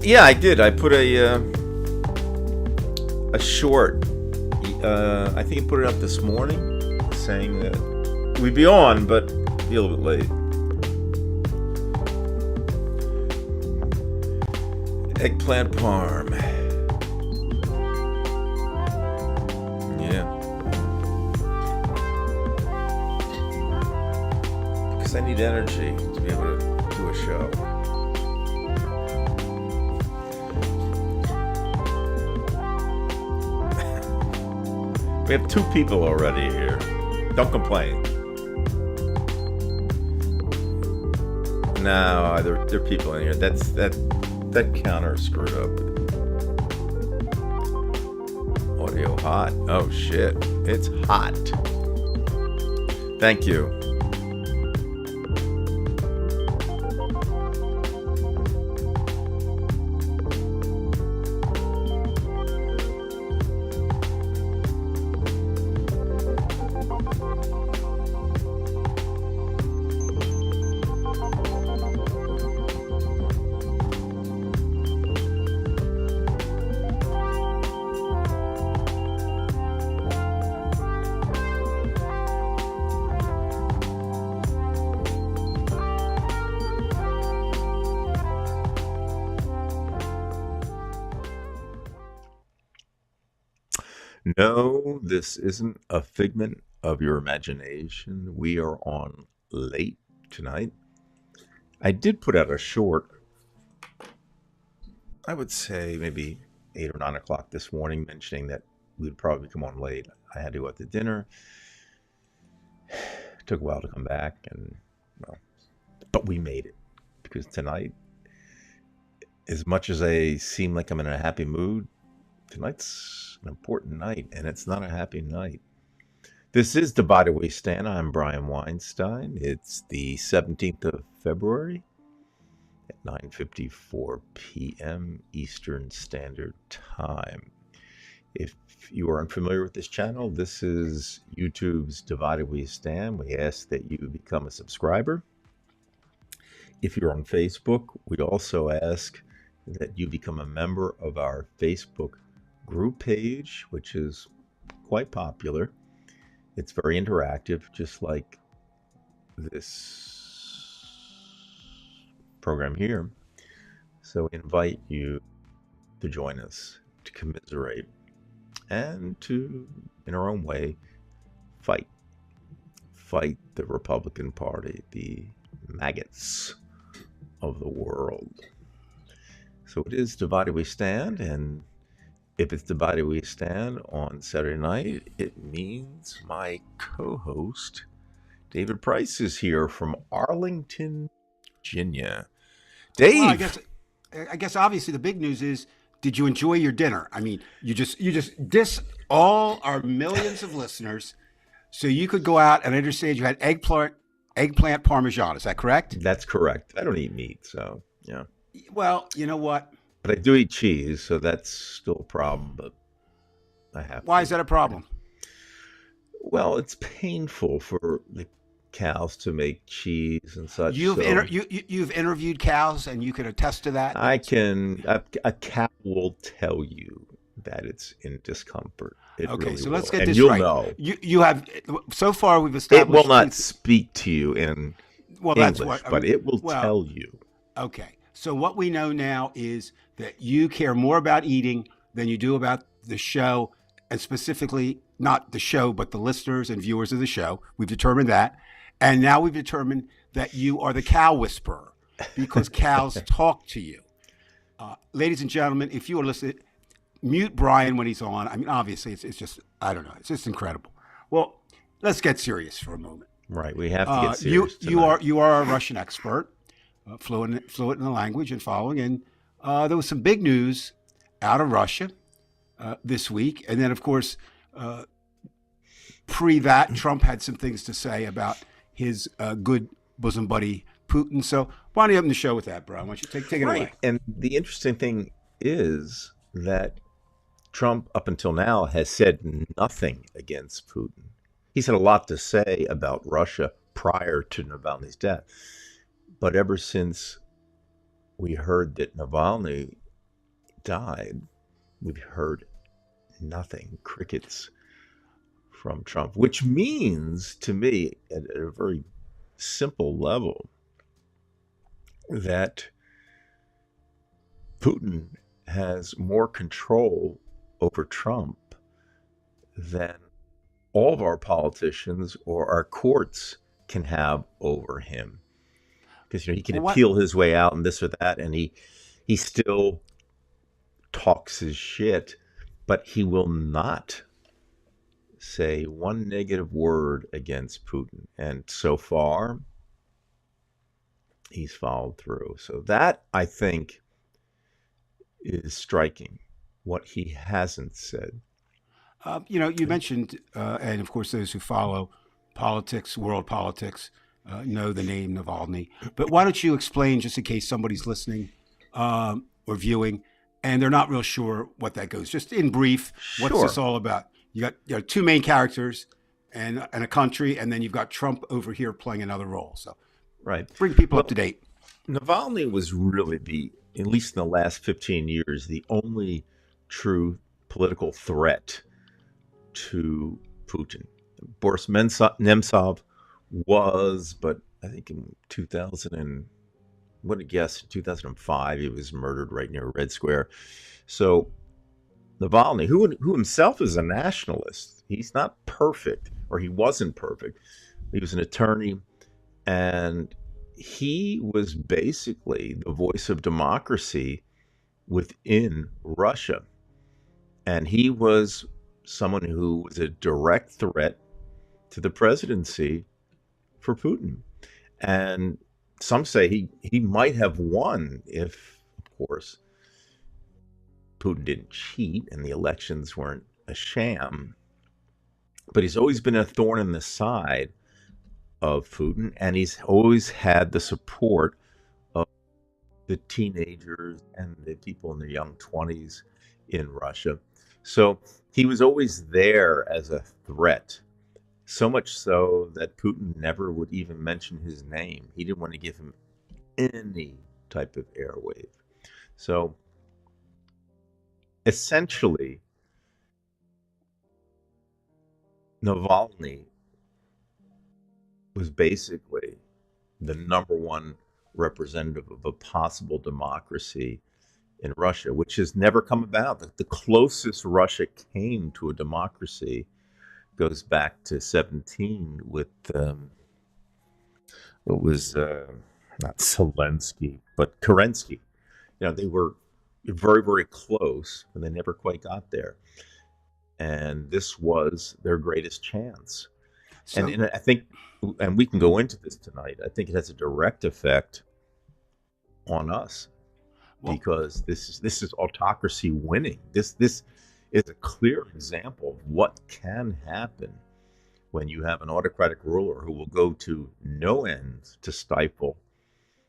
Yeah, I did. I put a short. I think I put it up this morning, saying that we'd be on, but be a little bit late. Eggplant parm. Yeah. Because I need energy to be able to do a show. We have 2 people already here. Don't complain. No, there are people in here. That counter screwed up. Audio hot. Oh shit. It's hot. Thank you. No, this isn't a figment of your imagination. We are on late tonight. I did put out a short, I would say maybe 8 or 9 o'clock this morning, mentioning that we'd probably come on late. I had to go out to dinner. It took a while to come back, and well, but we made it. Because tonight, as much as I seem like I'm in a happy mood, tonight's an important night, and it's not a happy night. This is Divided We Stand. I'm Brian Weinstein. It's the 17th of February at 9:54 p.m. Eastern Standard Time. If you are unfamiliar with this channel, this is YouTube's Divided We Stand. We ask that you become a subscriber. If you're on Facebook, we also ask that you become a member of our Facebook group page, which is quite popular. It's very interactive, just like this program here. So we invite you to join us, to commiserate, and to, in our own way, fight the Republican Party, the maggots of the world. So it is Divided We Stand, and if it's Divided We Stand on Saturday night, it means my co-host, David Price, is here from Arlington, Virginia. Dave! Well, I guess obviously the big news is, did you enjoy your dinner? I mean, you just diss all our millions of listeners, so you could go out and understand you had eggplant parmesan. Is that correct? That's correct. I don't eat meat, so yeah. Well, you know what? But I do eat cheese, so that's still a problem, but I have Why to. is that a problem? Well, it's painful for the cows to make cheese and such. You've so you've interviewed cows, and you can attest to that. I can. A cow will tell you that it's in discomfort. It Okay, really so let's will. get And this you'll right. know. You have so far we've It established will not speak to you in well, English, that's what, but it will tell you. Okay, so what we know now is that you care more about eating than you do about the show, and specifically not the show, but the listeners and viewers of the show. We've determined that. And now we've determined that you are the cow whisperer because cows talk to you. Ladies and gentlemen, if you are listening, mute Brian when he's on. I mean, obviously, it's just, I don't know. It's just incredible. Well, let's get serious for a moment. Right, we have to get serious You are a Russian expert, fluent in the language and following. And there was some big news out of Russia this week. And then, of course, pre that, Trump had some things to say about his good bosom buddy Putin. So why don't you open the show with that, Brian? Why don't you take it away? And the interesting thing is that Trump, up until now, has said nothing against Putin. He's had a lot to say about Russia prior to Navalny's death. But ever since we heard that Navalny died, we've heard nothing, crickets from Trump, which means to me, at a very simple level, that Putin has more control over Trump than all of our politicians or our courts can have over him. Because he can Well, what? appeal his way out and this or that, and he still talks his shit, but he will not say one negative word against Putin. And so far, he's followed through. So that, I think, is striking, what he hasn't said. You mentioned, and of course, those who follow politics, world politics, know the name Navalny. But why don't you explain, just in case somebody's listening or viewing, and they're not real sure what that goes. Just in brief, what's this Sure. all about? You got two main characters and a country, and then you've got Trump over here playing another role. So Right. bring people up Well, to date. Navalny was really at least in the last 15 years, the only true political threat to Putin. Boris Nemtsov was, but I think in 2000 and what a guess, 2005, he was murdered right near Red Square. So Navalny, who himself is a nationalist, he's not perfect, or he wasn't perfect. He was an attorney, and he was basically the voice of democracy within Russia. And he was someone who was a direct threat to the presidency for Putin. And some say he might have won if, of course, Putin didn't cheat and the elections weren't a sham. But he's always been a thorn in the side of Putin, and he's always had the support of the teenagers and the people in their young 20s in Russia. So he was always there as a threat, so much so that Putin never would even mention his name. He didn't want to give him any type of airwave. So essentially, Navalny was basically the number one representative of a possible democracy in Russia, which has never come about. The closest Russia came to a democracy goes back to 17 with it was not Zelensky, but Kerensky. They were very, very close, but they never quite got there. And this was their greatest chance. And, So, and I think, and we can go into this tonight, I think it has a direct effect on us well, because this is autocracy winning. This is a clear example of what can happen when you have an autocratic ruler who will go to no ends to stifle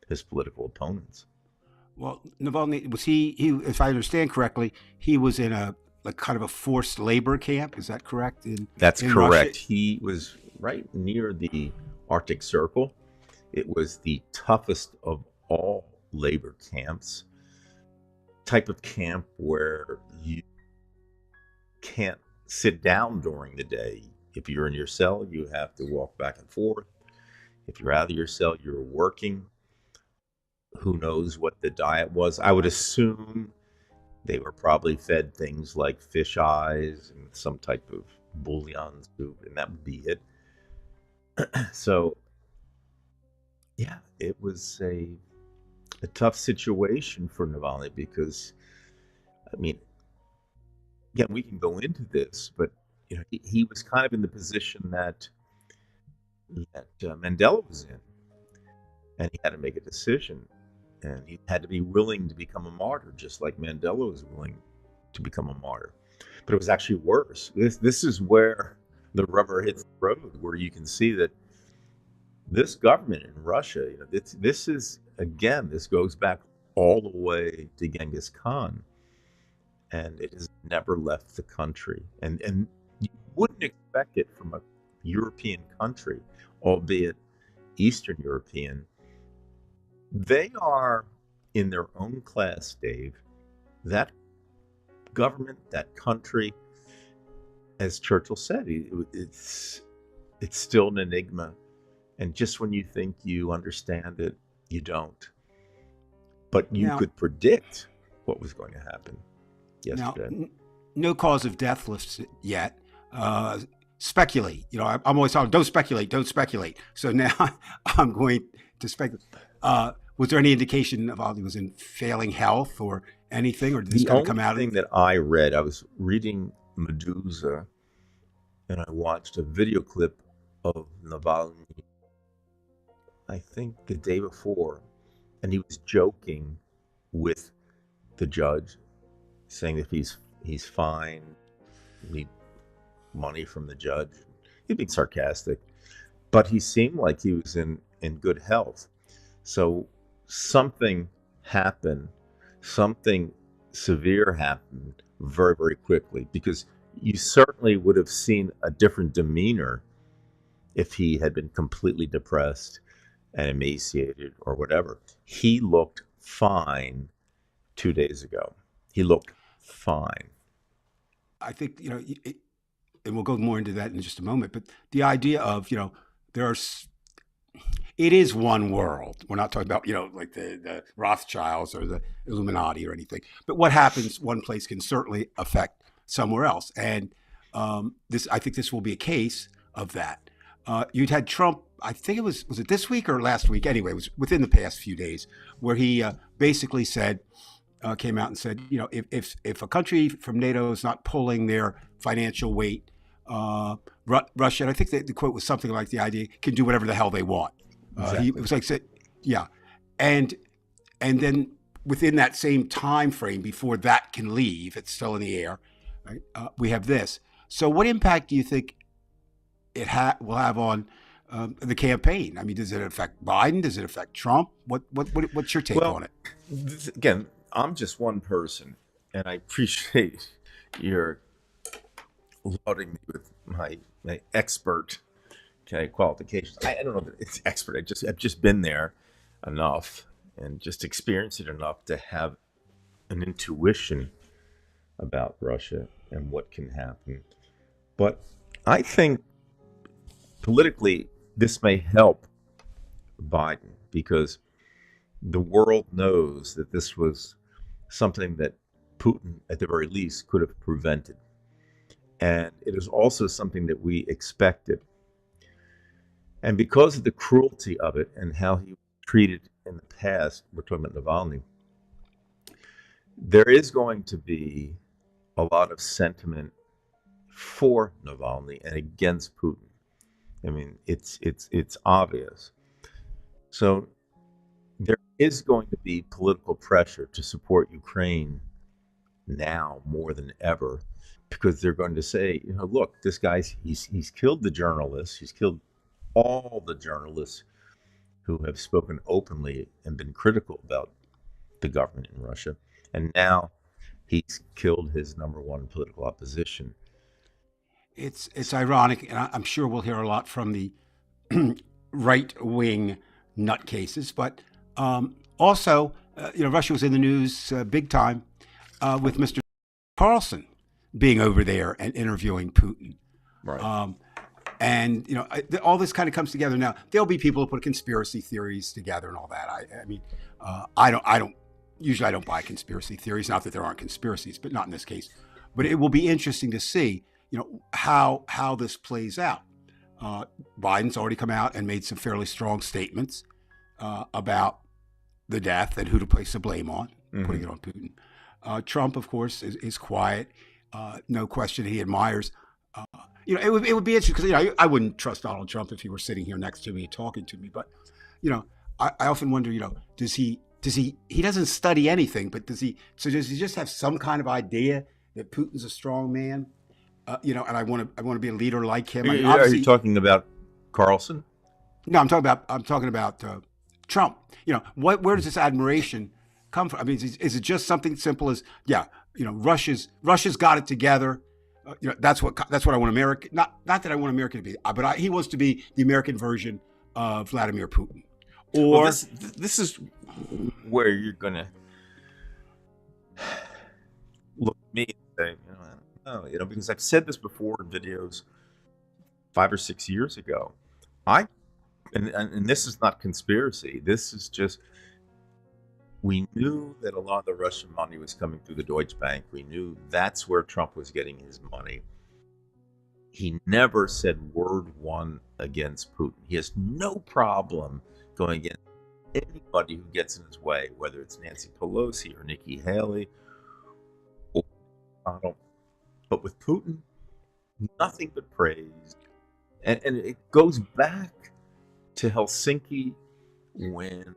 his political opponents. well, Navalny was he? If I understand correctly, he was in a like kind of a forced labor camp. Is that correct? That's In Russia. correct. He was right near the Arctic Circle. It was the toughest of all labor camps, type of camp where you can't sit down during the day. If you're in your cell, you have to walk back and forth. If you're out of your cell, you're working. Who knows what the diet was? I would assume they were probably fed things like fish eyes and some type of bouillon soup, and that would be it. So, yeah, it was a tough situation for Navalny because, I mean, again, we can go into this, but he was kind of in the position that Mandela was in, and he had to make a decision, and he had to be willing to become a martyr, just like Mandela was willing to become a martyr. But it was actually worse. This is where the rubber hits the road, where you can see that this government in Russia, this is again, this goes back all the way to Genghis Khan, and it has never left the country. And you wouldn't expect it from a European country, albeit Eastern European. They are in their own class, Dave. That government, that country, as Churchill said, it's still an enigma. And just when you think you understand it, you don't. But you Now, could predict what was going to happen now, yesterday. no cause of death listed yet. Speculate. I'm always talking, don't speculate, don't speculate. So now I'm going to speculate. Was there any indication Navalny was in failing health or anything, or did this The kind of only come out? thing that I read, I was reading Medusa, and I watched a video clip of Navalny, I think the day before, and he was joking with the judge, saying that he's fine, need money from the judge. He's being sarcastic, but he seemed like he was in good health. So something happened, something severe happened very, very quickly, because you certainly would have seen a different demeanor if he had been completely depressed and emaciated or whatever. He looked fine 2 days ago. He looked fine. I think, and we'll go more into that in just a moment, but the idea of, there's, it is one world. We're not talking about, like the Rothschilds or the Illuminati or anything. But what happens one place can certainly affect somewhere else. And I think this will be a case of that. You'd had Trump, I think was it this week or last week? Anyway, it was within the past few days, where he basically said, came out and said, if a country from NATO is not pulling their financial weight, Russia, and I think the quote was something like the idea, can do whatever the hell they want. Exactly. It was like, yeah, and then within that same time frame before that can leave, it's still in the air. Right? We have this. So, what impact do you think it will have on the campaign? I mean, does it affect Biden? Does it affect Trump? What's your take on it? Again, I'm just one person, and I appreciate your lauding me with my expert qualifications. I don't know that it's expert. I've just been there enough and just experienced it enough to have an intuition about Russia and what can happen. But I think politically this may help Biden, because the world knows that this was something that Putin, at the very least, could have prevented. And it is also something that we expected. And because of the cruelty of it and how he was treated in the past, we're talking about Navalny, there is going to be a lot of sentiment for Navalny and against Putin. I mean, it's obvious. So there is going to be political pressure to support Ukraine now more than ever, because they're going to say, look, this guy's he's killed the journalists, he's killed all the journalists who have spoken openly and been critical about the government in Russia, and now he's killed his number one political opposition. It's ironic, and I'm sure we'll hear a lot from the right wing nutcases, but also, Russia was in the news big time with Mr. Carlson being over there and interviewing Putin. Right. And all this kind of comes together now. There'll be people who put conspiracy theories together and all that. I mean, I don't usually I don't buy conspiracy theories. Not that there aren't conspiracies, but not in this case. But it will be interesting to see, how this plays out. Biden's already come out and made some fairly strong statements about the death and who to place the blame on, putting it on Putin. Trump, of course, is quiet. No question, he admires. It would be interesting, because I wouldn't trust Donald Trump if he were sitting here next to me talking to me. But I often wonder, does he doesn't study anything, but does he just have some kind of idea that Putin's a strong man? And I want to be a leader like him. Are you talking about Carlson? No, I'm talking about Trump. Where does this admiration come from? I mean, is it just something simple as, Russia's got it together? That's what I want America. Not that I want America to be, but he wants to be the American version of Vladimir Putin. Or this is where you're gonna look at me say, I don't know, because I've said this before in videos 5 or 6 years ago. I and this is not conspiracy. This is just, we knew that a lot of the Russian money was coming through the Deutsche Bank. We knew that's where Trump was getting his money. He never said word one against Putin. He has no problem going against anybody who gets in his way, whether it's Nancy Pelosi or Nikki Haley or Donald. But with Putin, nothing but praise. And it goes back to Helsinki when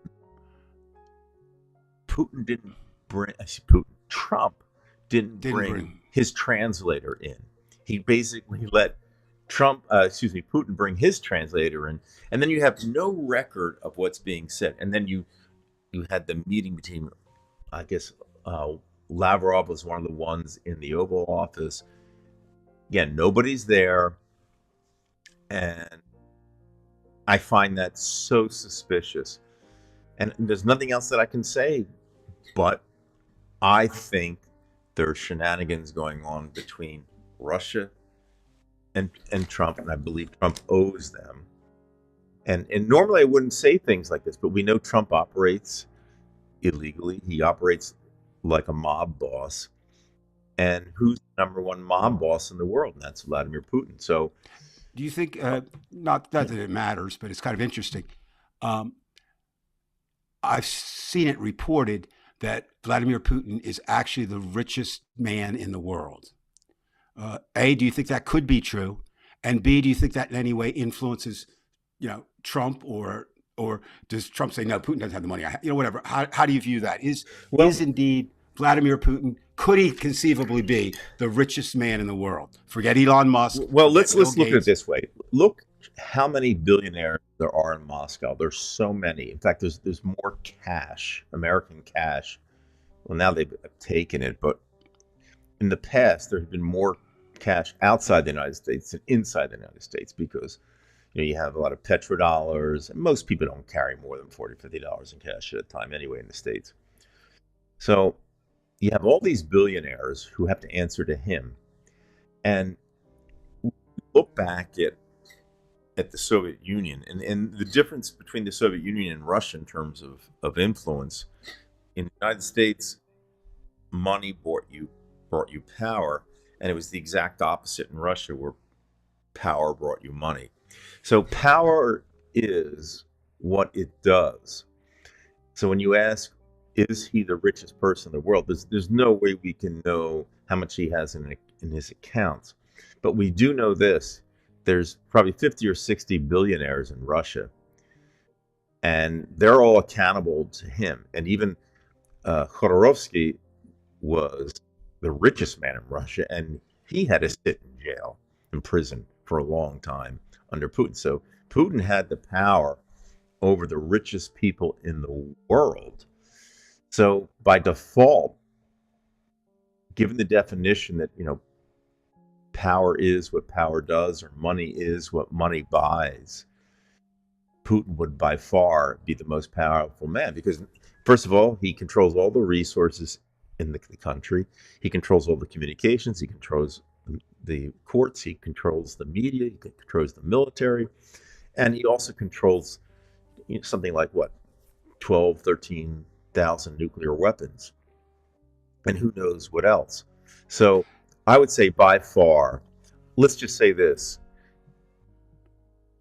Putin didn't bring, I see Putin, Trump didn't bring his translator in. He basically let Putin bring his translator in, and then you have no record of what's being said. And then you had the meeting between, I guess, Lavrov was one of the ones in the Oval Office. Again, nobody's there, and I find that so suspicious. And there's nothing else that I can say, but I think there's shenanigans going on between Russia and Trump, and I believe Trump owes them. And normally I wouldn't say things like this, but we know Trump operates illegally. He operates like a mob boss. And who's the number one mob boss in the world? And that's Vladimir Putin. So Do you think, not that it matters, but it's kind of interesting. Um, I've seen it reported that Vladimir Putin is actually the richest man in the world. A, do you think that could be true? And B, do you think that in any way influences, Trump, or does Trump say, no, Putin doesn't have the money? Whatever. How do you view that? Is indeed Vladimir Putin, could he conceivably be the richest man in the world? Forget Elon Musk. Well, let's look at it this way. Look how many billionaires there are in Moscow. There's so many. In fact, there's more cash, American cash. Well, now they've taken it, but in the past, there have been more cash outside the United States than inside the United States, because you have a lot of petrodollars, and most people don't carry more than $40, $50 in cash at a time anyway in the States. So you have all these billionaires who have to answer to him. And look back at the Soviet Union, and the difference between the Soviet Union and Russia in terms of influence. In the United States, money brought you power, and it was the exact opposite in Russia, where power brought you money. So power is what it does. So when you ask, is he the richest person in the world? There's no way we can know how much he has in his accounts. But we do know this. There's probably 50 or 60 billionaires in Russia, and they're all accountable to him. And even Khodorkovsky was the richest man in Russia, and he had to sit in jail, in prison for a long time under Putin. So Putin had the power over the richest people in the world. So by default, given the definition that, power is what power does, or money is what money buys, Putin would by far be the most powerful man, because first of all, he controls all the resources in the country. He controls all the communications. He controls the courts. He controls the media. He controls the military. And he also controls something like 12, 13,000 nuclear weapons. And who knows what else. So I would say by far, let's just say this,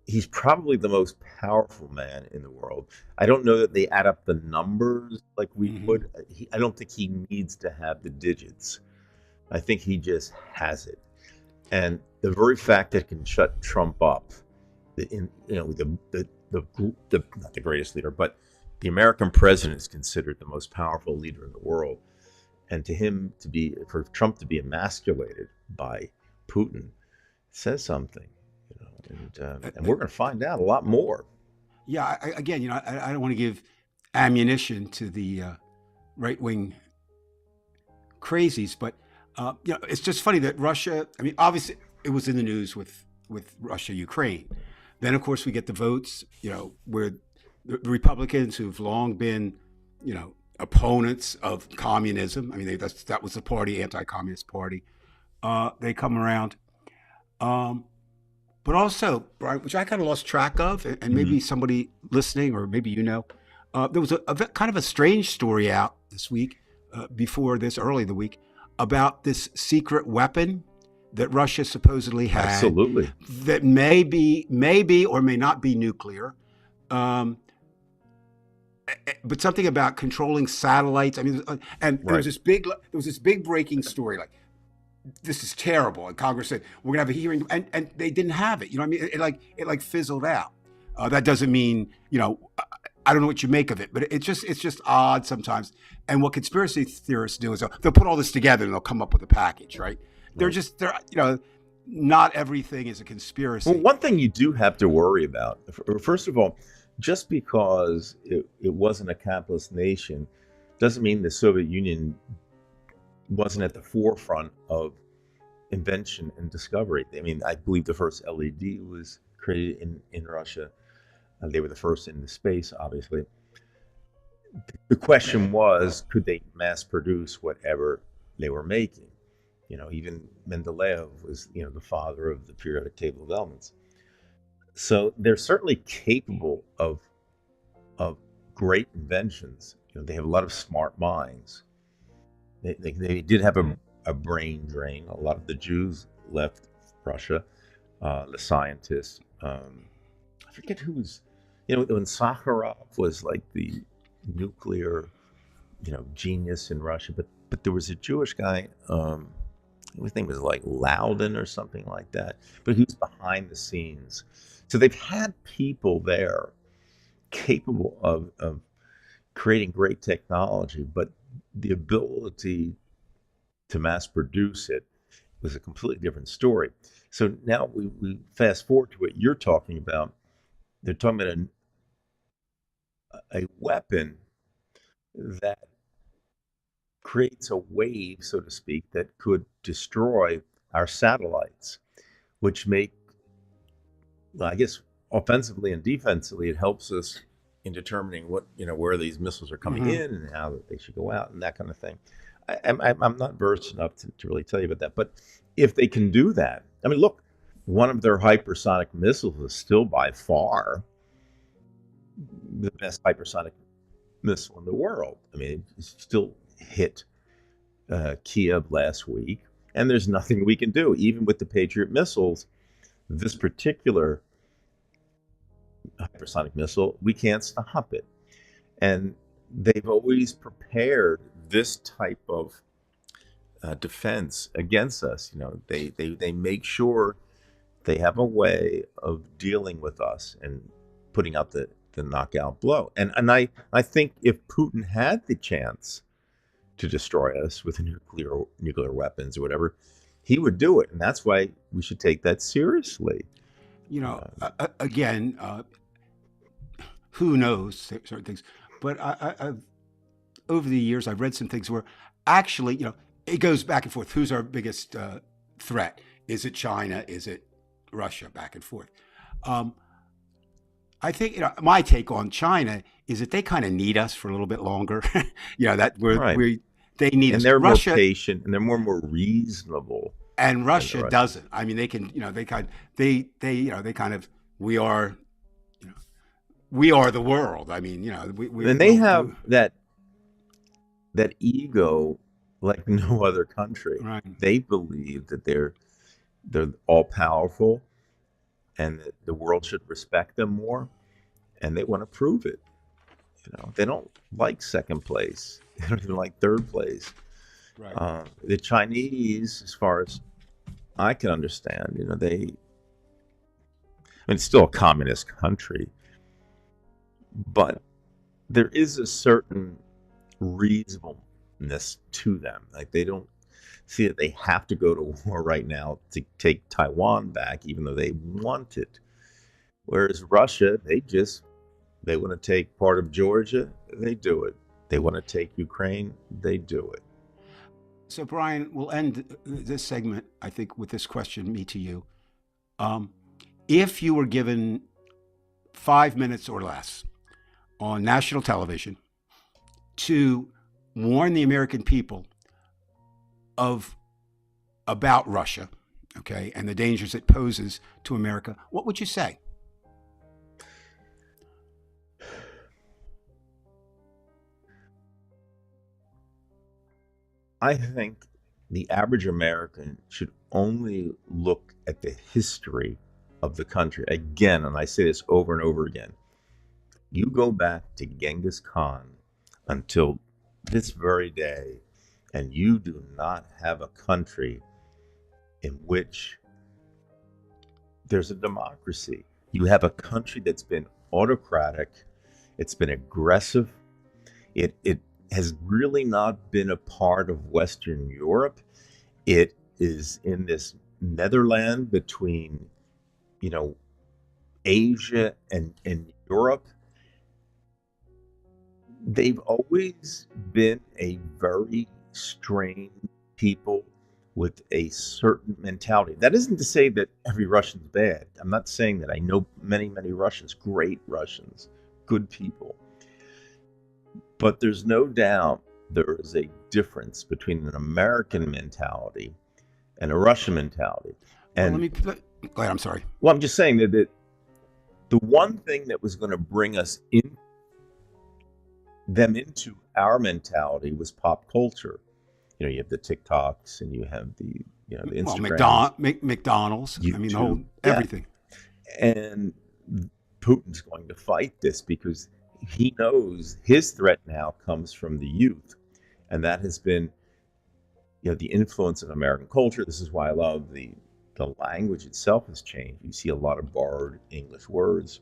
he's probably the most powerful man in the world. I don't know that they add up the numbers like we would. I don't think he needs to have the digits. I think he just has it. And the very fact that it can shut Trump up, not the greatest leader, but the American president is considered the most powerful leader in the world. And for Trump to be emasculated by Putin says something. And we're going to find out a lot more. Yeah, I don't want to give ammunition to the right-wing crazies, but it's just funny that Russia. I mean, obviously, it was in the news with Russia, Ukraine. Then, of course, we get the votes. Where the Republicans, who've long been, opponents of communism. I mean, that was the party, anti-communist party. they come around. Um, but also, Brian, which I kind of lost track of, and maybe Mhm. somebody listening, or maybe there was kind of a strange story out this week, before this, early in the week, about this secret weapon that Russia supposedly had Absolutely. that may be or may not be nuclear. Um, but something about controlling satellites. I mean, and Right. there was this big breaking story, like, this is terrible. And Congress said, we're gonna have a hearing, and they didn't have it. You know what I mean? It like fizzled out. That doesn't mean, I don't know what you make of it, but it's just odd sometimes. And what conspiracy theorists do is they'll put all this together and they'll come up with a package, right? Right. Not everything is a Well, conspiracy. one thing you do have to worry about, first of all, just because it wasn't a capitalist nation doesn't mean the Soviet Union wasn't at the forefront of invention and discovery. I mean, I believe the first LED was created in Russia. They were the first into space, obviously. The question was, could they mass produce whatever they were making? Even Mendeleev was, the father of the periodic table of elements. So they're certainly capable of great inventions. They have a lot of smart minds. They did have a brain drain. A lot of the Jews left Russia, the scientists. I forget who was, when Sakharov was like the nuclear, genius in Russia, but there was a Jewish guy. His name was like Loudon or something like that, but he was behind the scenes. So they've had people there capable of creating great technology, but the ability to mass produce it was a completely different story. So now we fast forward to what you're talking about. They're talking about a weapon that creates a wave, so to speak, that could destroy our satellites, which make, well, I guess, offensively and defensively, it helps us in determining where these missiles are coming Mm-hmm. in and how they should go out and that kind of thing. I'm not versed enough to really tell you about that, but if they can do that, I mean, look, one of their hypersonic missiles is still by far the best hypersonic missile in the world. I mean, it still hit Kiev last week, and there's nothing we can do. Even with the Patriot missiles, this particular hypersonic missile, we can't stop it. And they've always prepared this type of defense against us. They make sure they have a way of dealing with us and putting out the knockout blow. And I think if Putin had the chance to destroy us with nuclear weapons or whatever, he would do it, and that's why we should take that seriously. Again, who knows certain things, but I've over the years I've read some things where actually, it goes back and forth. Who's our biggest threat? Is it China? Is it Russia? Back and forth. Um, I think, my take on China is that they kind of need us for a little bit longer. That Right. they need And us. they're more Russia patient and they're more reasonable and than the Russia Russians. doesn't. I mean, they can, they kind of, you know, we are the world. I mean, And they will have do that ego like no other country. right. They believe that they're all powerful and that the world should respect them more, and they want to prove it. They don't like second place. They don't even like third place. Right. The Chinese, as far as I can understand, I mean, it's still a communist country, but there is a certain reasonableness to them. Like they don't see that they have to go to war right now to take Taiwan back, even though they want it. Whereas Russia, they want to take part of Georgia, they do it. They want to take Ukraine, they do it. So, Brian, we'll end this segment, I think, with this question, me to you. Um, if you were given 5 minutes or less on national television to warn the American people of about Russia, okay, and the dangers it poses to America, what would you say? I think the average American should only look at the history of the country. Again, and I say this over and over again, you go back to Genghis Khan until this very day, and you do not have a country in which there's a democracy. You have a country that's been autocratic, it's been aggressive, it has really not been a part of Western Europe. It is in this netherland between, you know, Asia and Europe. They've always been a very strange people with a certain mentality. That isn't to say that every Russian's bad. I'm not saying that. I know many, many Russians, great Russians, good people. But there's no doubt there is a difference between an American mentality and a Russian mentality. Well, And go ahead. I'm sorry. well, I'm just saying that the one thing that was going to bring us in them into our mentality was pop culture. You know, you have the TikToks and you have the, you know, the Well, Instagrams, McDonald's. I mean, the whole YouTube. Yeah. everything. And Putin's going to fight this because he knows his threat now comes from the youth. And that has been, you know, the influence of American culture. This is why I love the language itself has changed. You see a lot of borrowed English words,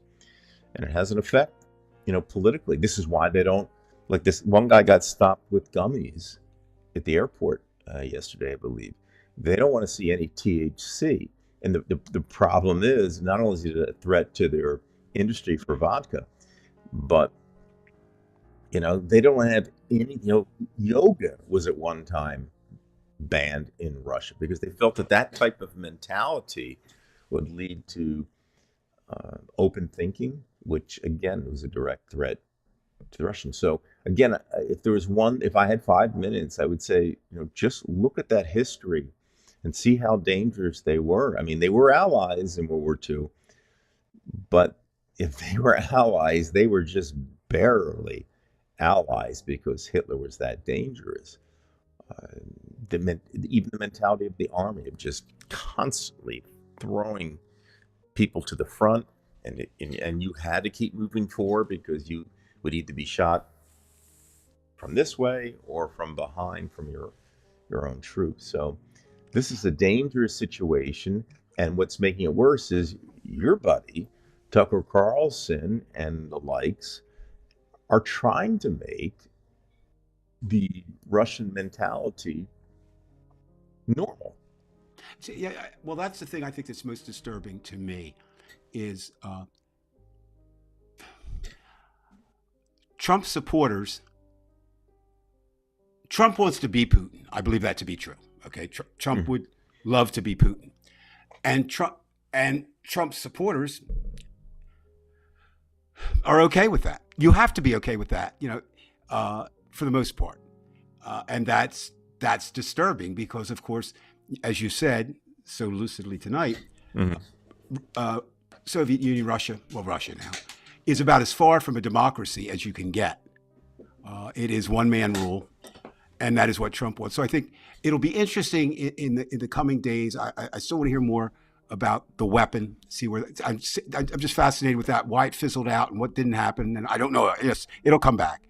and it has an effect, you know, politically. This is why they don't, like, this one guy got stopped with gummies at the airport yesterday, I believe. They don't want to see any THC. And the problem is, not only is it a threat to their industry for vodka, but, you know, they don't have any, you know, yoga was at one time banned in Russia because they felt that that type of mentality would lead to open thinking, which again was a direct threat to the Russians. So again, if there was one, if I had 5 minutes, I would say, you know, just look at that history and see how dangerous they were. I mean, they were allies in World War II, but if they were allies, they were just barely allies because Hitler was that dangerous. Uh, Even the mentality of the army of just constantly throwing people to the front, and you had to keep moving forward because you would either be shot from this way or from behind from your own troops. So this is a dangerous situation, and what's making it worse is your buddy Tucker Carlson and the likes are trying to make the Russian mentality normal. So, yeah, well, that's the thing I think that's most disturbing to me is Trump supporters. Trump wants to be Putin. I believe that to be true. Okay, Trump would love to be Putin, and Trump's supporters are okay with that. You have to be okay with that, you know, for the most part, and that's disturbing because, of course, as you said so lucidly tonight, Soviet Union, Russia, well, Russia now, is about as far from a democracy as you can get. It is one man rule, and that is what Trump wants. So I think it'll be interesting in the coming days. I still want to hear more about the weapon. See where I'm just fascinated with that. Why it fizzled out and what didn't happen, and I don't know. Yes, it'll come back.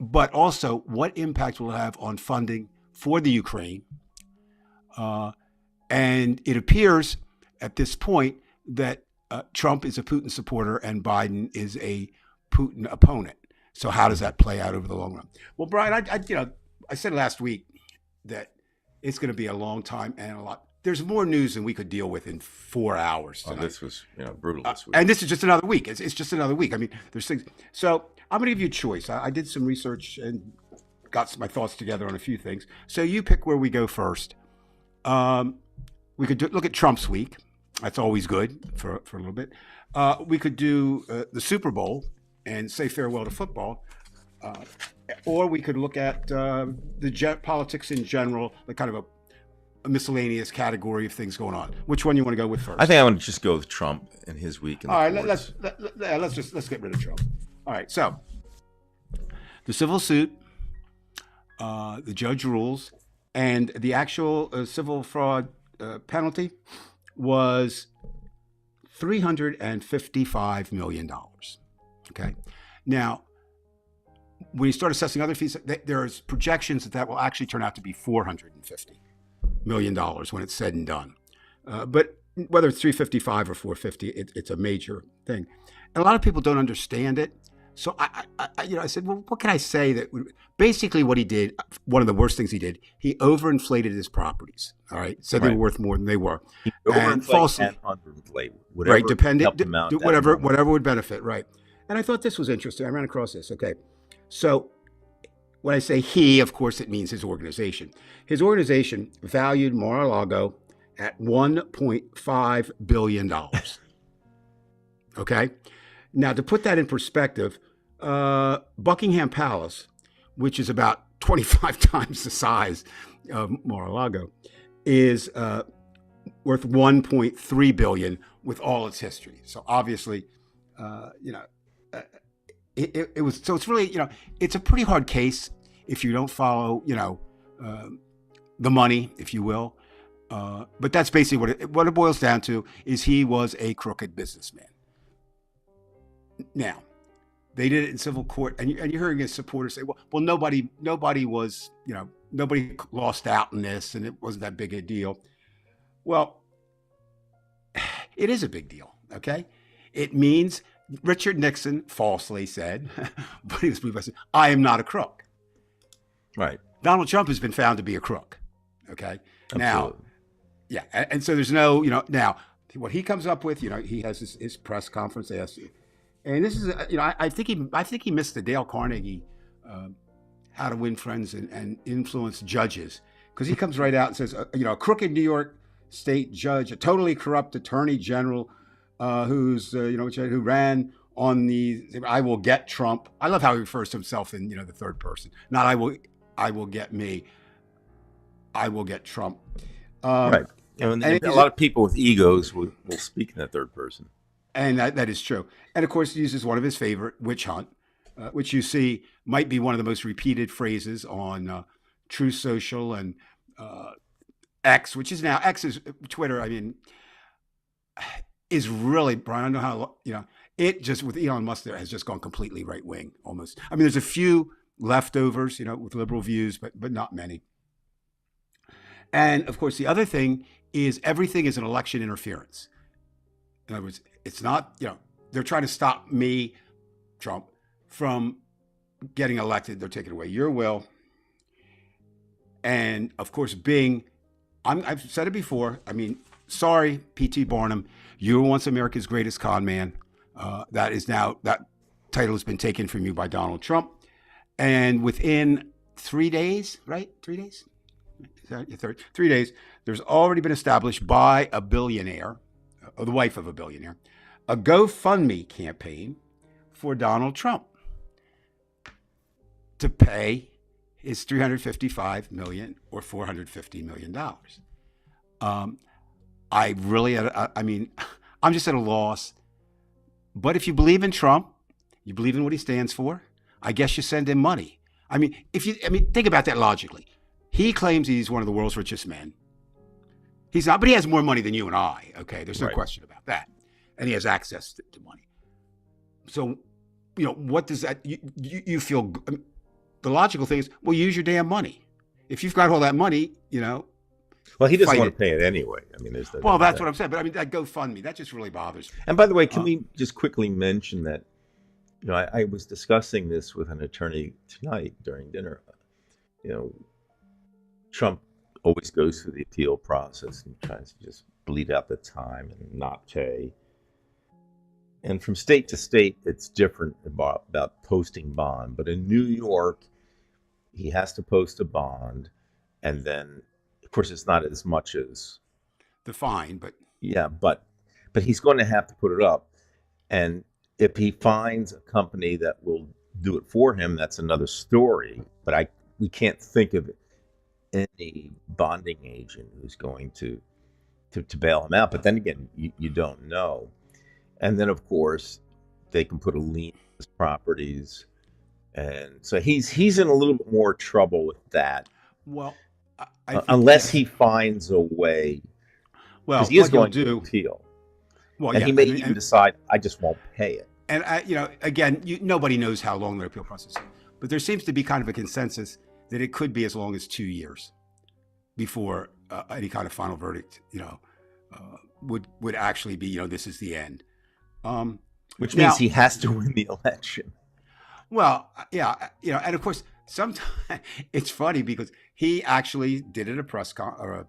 But also, what impact will it have on funding for the Ukraine? And it appears at this point that Trump is a Putin supporter and Biden is a Putin opponent. So how does that play out over the long run? Well, Brian, I said last week that it's going to be a long time and a lot. There's more news than we could deal with in 4 hours tonight. Oh, this was, you know, brutal this week. And this is just another week. It's just another week. I mean, there's things. So I'm going to give you a choice. I did some research and got my thoughts together on a few things. So you pick where we go first. We could look at Trump's week. That's always good for a little bit. We could do the Super Bowl and say farewell to football. or we could look at politics in general, like kind of a miscellaneous category of things going on. Which one you want to go with I first? think I want to just go with Trump and his week in the All right, courts. let's get rid of Trump. All right, so the civil suit, the judge rules, and the actual civil fraud penalty was $355 million. Okay, now when you start assessing other fees, there's projections that will actually turn out to be $450 million when it's said and done. But whether it's 355 or 450, it's a major thing, and a lot of people don't understand it. So I said, well, what can I say that basically what he did? One of the worst things he did, he overinflated his properties. All right, said they were Right. worth more than they were, He and overinflate falsely, and underinflate, right? whatever Dependent, helped him out that whatever moment. would benefit, right? And I thought this was interesting. I ran across this. Okay, so when I say he, of course, it means his organization. His organization valued Mar-a-Lago at $1.5 billion. Okay. Now, to put that in perspective, Buckingham Palace, which is about 25 times the size of Mar-a-Lago, is worth 1.3 billion with all its history. So obviously, you know, it was. So it's really, it's a pretty hard case if you don't follow, the money, if you will. But that's basically what it boils down to is he was a crooked businessman. Now, they did it in civil court, and you're hearing his supporters say, well, nobody was, nobody lost out in this, and it wasn't that big a deal. Well, it is a big deal, okay? It means Richard Nixon falsely said, but he was believed by saying, I am not a crook. Right. Donald Trump has been found to be a crook, okay? Now, Absolutely. yeah, and so there's no, now what he comes up with, he has his press conference, and this is, I think he missed the Dale Carnegie, How to Win Friends and Influence Judges, because he comes right out and says, a crooked New York State judge, a totally corrupt attorney general, who ran on the I will get Trump. I love how he refers to himself in the third person, not I will get me, I will get Trump. Right. And And a lot of people with egos will speak in the third person. And that is true. And of course, he uses one of his favorite, witch hunt, which you see might be one of the most repeated phrases on Truth Social and X, which is now X is Twitter. I mean, is really, Brian, I don't know how, it just with Elon Musk there has just gone completely right wing almost. I mean, there's a few leftovers, with liberal views, but not many. And of course, the other thing is everything is an election interference. In other words, it's not, they're trying to stop me, Trump, from getting elected. They're taking away your will. And of course, I've said it before. I mean, sorry, P.T. Barnum, you were once America's greatest con man. That title has been taken from you by Donald Trump. And within 3 days, right? 3 days? 3 days, there's already been established by a billionaire, or the wife of a billionaire, a GoFundMe campaign for Donald Trump to pay his $355 million or $450 million. I'm just at a loss. But if you believe in Trump, you believe in what he stands for, I guess you send him money. Think about that logically. He claims he's one of the world's richest men. He's not, but he has more money than you and I. Okay, there's no Right. question about that, and he has access to money. So, what does that? You feel? The logical thing is, well, use your damn money. If you've got all that money, Well, he doesn't fight want it. to pay it anyway. I mean, there's no Well, doubt that's about what I'm saying. But that GoFundMe, that just really bothers me. And by the way, can Uh, we just quickly mention that, I was discussing this with an attorney tonight during dinner. Trump always goes through the appeal process and tries to just bleed out the time and not pay. And from state to state, it's different about posting bond. But in New York, he has to post a bond. And then, of course, it's not as much as, the fine, but yeah, but he's going to have to put it up. And if he finds a company that will do it for him, that's another story. But we can't think of any bonding agent who's going to bail him out. But then again, you don't know. And then of course they can put a lien on his properties, and so he's in a little bit more trouble with that. Well, I think Unless yes. he finds a way, Well, because he is what he'll going to do. appeal, Well, and yeah, he may and, even and decide, I just won't pay it. And again, nobody knows how long the appeal process is, but there seems to be kind of a consensus that it could be as long as 2 years before any kind of final verdict, would actually be, this is the end. Which Now, means he has to win the election. well, yeah, and of course, sometimes it's funny because he actually did at a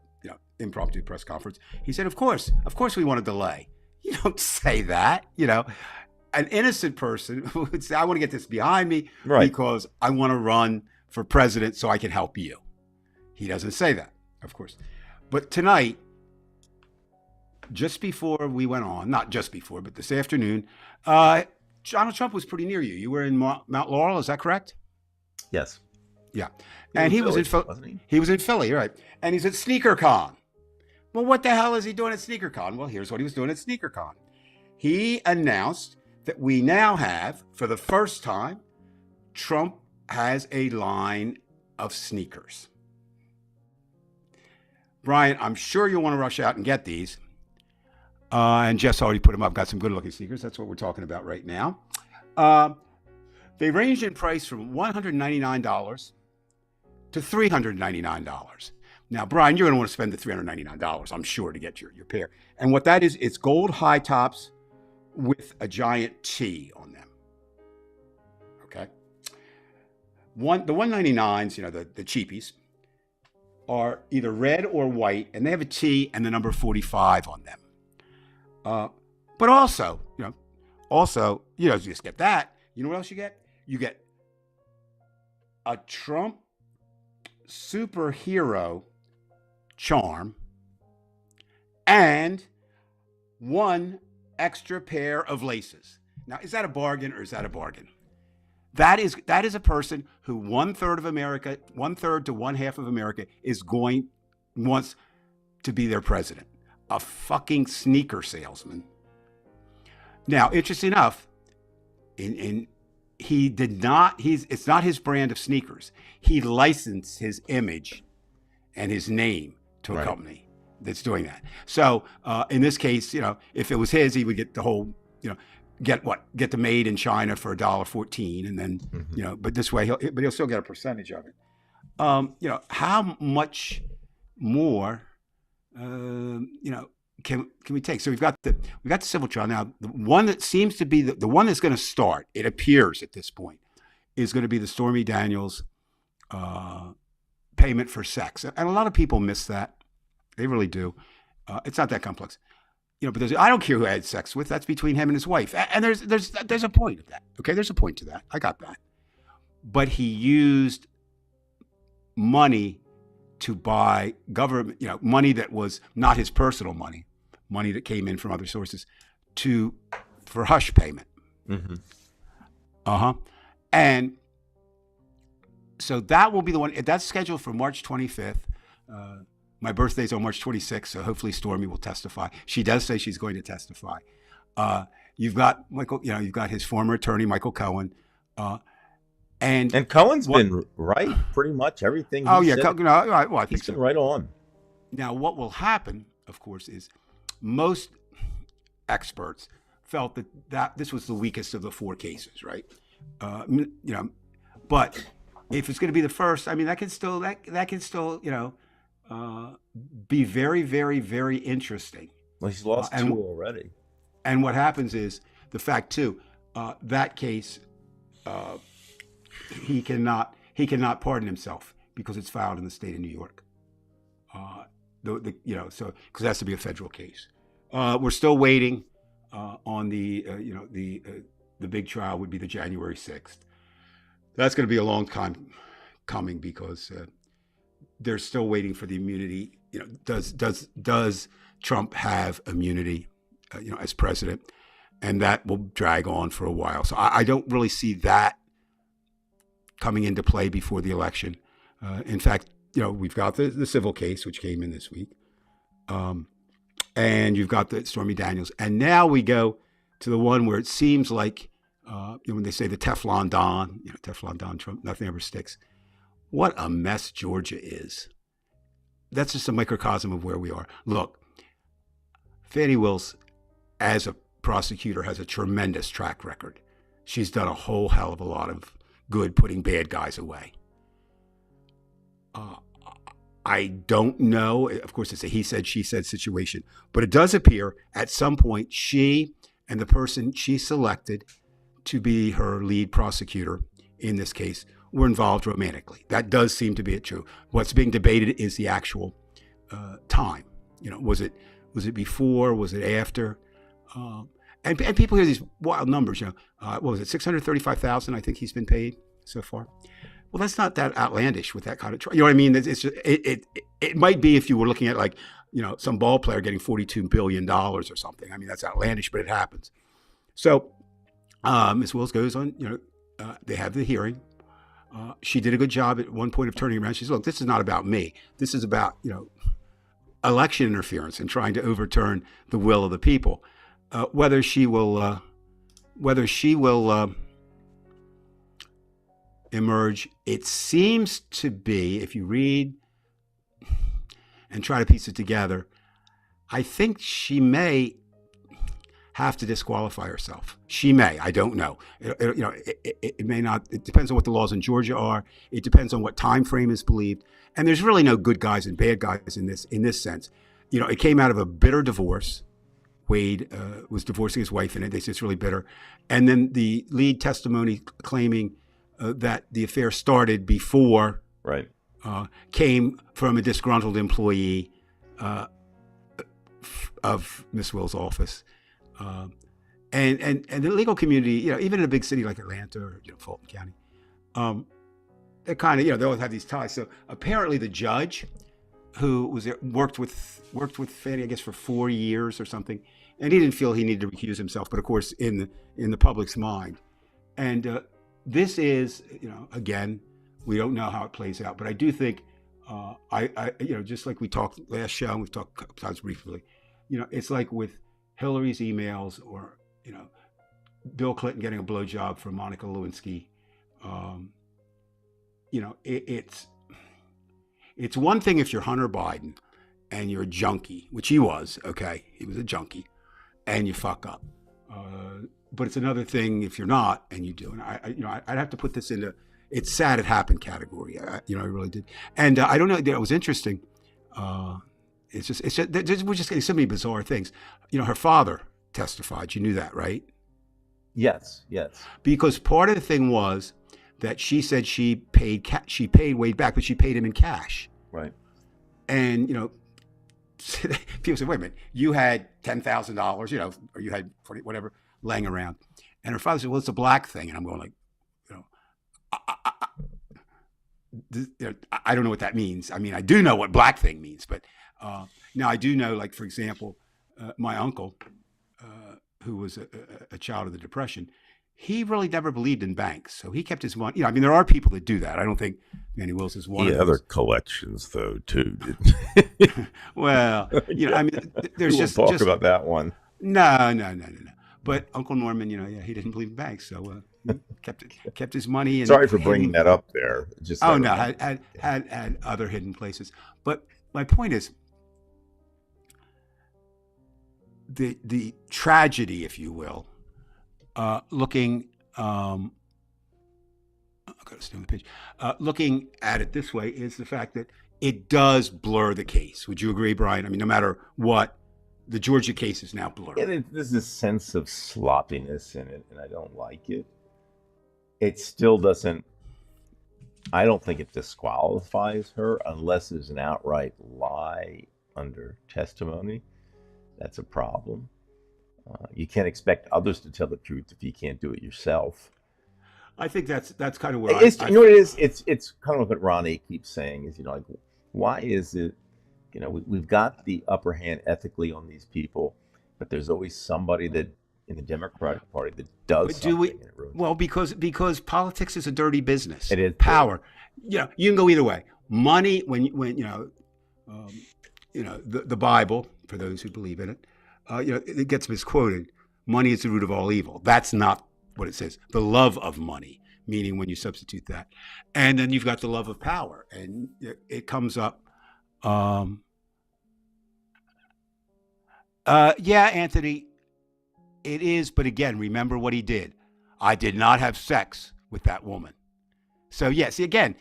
impromptu press conference. He said, "Of course, we want to delay." You don't say that, An innocent person would say, "I want to get this behind me Right. because I want to run for president so I can help you." He doesn't say that, of course. But tonight, just before we went on, not just before, but this afternoon, Donald Trump was pretty near you. You were in Mount Laurel, is that correct? Yes. Yeah. He And he was in Philly, wasn't he? He was in Philly, right? And he's at SneakerCon. Well, what the hell is he doing at SneakerCon? Well, here's what he was doing at SneakerCon. He announced that we now have, for the first time, Trump has a line of sneakers. Brian, I'm sure you'll want to rush out and get these. And Jess already put them up. Got some good-looking sneakers. That's what we're talking about right now. They range in price from $199 to $399. Now, Brian, you're going to want to spend the $399, I'm sure, to get your pair. And what that is, it's gold high tops with a giant T on them. Okay? The 199s, the cheapies, are either red or white, and they have a T and the number 45 on them. But also, you just get that. You know what else you get? You get a Trump superhero charm and one extra pair of laces. Now, is that a bargain or is that a bargain? That is a person who 1/3 of America, 1/3 to 1/2 of America wants to be their president. A fucking sneaker salesman. Now, interesting enough, it's not his brand of sneakers. He licensed his image and his name to a company that's doing that. So in this case, if it was his, he would get the whole, get the made in China for $1.14, and then, but this way he'll still get a percentage of it. How much more, can we take? So we've got the civil trial now. The one that seems to be the one that's going to start, it appears at this point, is going to be the Stormy Daniels payment for sex, and a lot of people miss that. They really do. It's not that complex, but I don't care who I had sex with. That's between him and his wife, and there's a point of that. Okay, there's a point to that. I got that, but he used money to buy government, money that was not his personal money that came in from other sources, for hush payment. And so that will be the one that's scheduled for March 25th. My birthday's on March 26th, so hopefully Stormy will testify. She does say she's going to testify. You've got Michael, you've got his former attorney, Michael Cohen. And Cohen's been right pretty much everything. I think he's so. Been right on. Now, what will happen, of course, is most experts felt that this was the weakest of the four cases, right? But if it's going to be the first, that can still be very, very, very interesting. Well, he's lost two already. And what happens is the fact too, that case. He cannot pardon himself because it's filed in the state of New York. So because it has to be a federal case. We're still waiting on the big trial would be the January 6th. That's going to be a long time coming because they're still waiting for the immunity. Does Trump have immunity? As president, and that will drag on for a while. So I don't really see that coming into play before the election. In fact, we've got the civil case, which came in this week. And you've got the Stormy Daniels. And now we go to the one where it seems like, when they say the Teflon Don, Teflon Don Trump, nothing ever sticks. What a mess Georgia is. That's just a microcosm of where we are. Look, Fani Willis, as a prosecutor, has a tremendous track record. She's done a whole hell of a lot of good putting bad guys away. I don't know. Of course, it's a he said, she said situation. But it does appear at some point she and the person she selected to be her lead prosecutor in this case were involved romantically. That does seem to be true. What's being debated is the actual time. Was it before? Was it after? And people hear these wild numbers. What was it? $635,000. I think he's been paid so far. Well, that's not that outlandish with that kind of trial. You know what I mean? It's just, it might be if you were looking at some ball player getting $42 billion or something. I mean, that's outlandish, but it happens. So Ms. Willis goes on, they have the hearing. She did a good job at one point of turning around. She said, look, this is not about me. This is about, election interference and trying to overturn the will of the people. Whether she will emerge, it seems to be, if you read and try to piece it together, I think she may have to disqualify herself. She may. I don't know. It may not. It depends on what the laws in Georgia are. It depends on what time frame is believed. And there's really no good guys and bad guys in this sense. It came out of a bitter divorce. Wade was divorcing his wife, and they say it's really bitter. And then the lead testimony claiming that the affair started before, right, came from a disgruntled employee of Miss Will's office. And the legal community, even in a big city like Atlanta or Fulton County, they kind of, they always have these ties. So apparently the judge who was there worked with Fani, I guess, for 4 years or something, and he didn't feel he needed to recuse himself. But of course, in the public's mind, and this is, again, we don't know how it plays out. But I do think, just like we talked last show, and we've talked a couple times briefly, it's like with Hillary's emails or, Bill Clinton getting a blowjob from Monica Lewinsky. It's one thing if you're Hunter Biden and you're a junkie, which he was, okay, he was a junkie, and you fuck up. But it's another thing if you're not and you do. And I'd have to put this into it's sad it happened category. I really did. And I don't know, it was interesting. It's just we're just getting so many bizarre things. Her father testified. You knew that, right? Yes. Because part of the thing was that she said she paid Wade back, but she paid him in cash. Right. And people said, "Wait a minute, you had $10,000, or you had whatever laying around," and her father said, "Well, it's a black thing," and I'm going like, I don't know what that means. I mean, I do know what black thing means, but now I do know, like, for example, my uncle, who was a child of the Depression, he really never believed in banks. So he kept his money. There are people that do that. I don't think Fani Willis is one of them. Other collections, though, too. Didn't Well, there's just talk about that one. No. But Uncle Norman, he didn't believe in banks, so he kept his money. And sorry for bringing that up there. Had other hidden places. But my point is, the tragedy, if you will, looking. I've got to stay on the page. Looking at it this way is the fact that it does blur the case. Would you agree, Brian? I mean, no matter what, the Georgia case is now blurred. Yeah, there's a sense of sloppiness in it, and I don't like it. It still doesn't. I don't think it disqualifies her unless there's an outright lie under testimony. That's a problem. You can't expect others to tell the truth if you can't do it yourself. I think that's kind of where what it is. It's kind of what Ronnie keeps saying is, like, why is it, we've got the upper hand ethically on these people, but there's always somebody that in the Democratic Party that does But do we? something and it ruins Well, because politics is a dirty business. it. It is Power. You can go either way. Money, when um, the Bible, for those who believe in it, it gets misquoted. Money is the root of all evil. That's not what it says. The love of money, meaning when you substitute that, and then you've got the love of power, and it comes up. Yeah, Anthony, it is. But again, remember what he did. I did not have sex with that woman. So yeah, see again,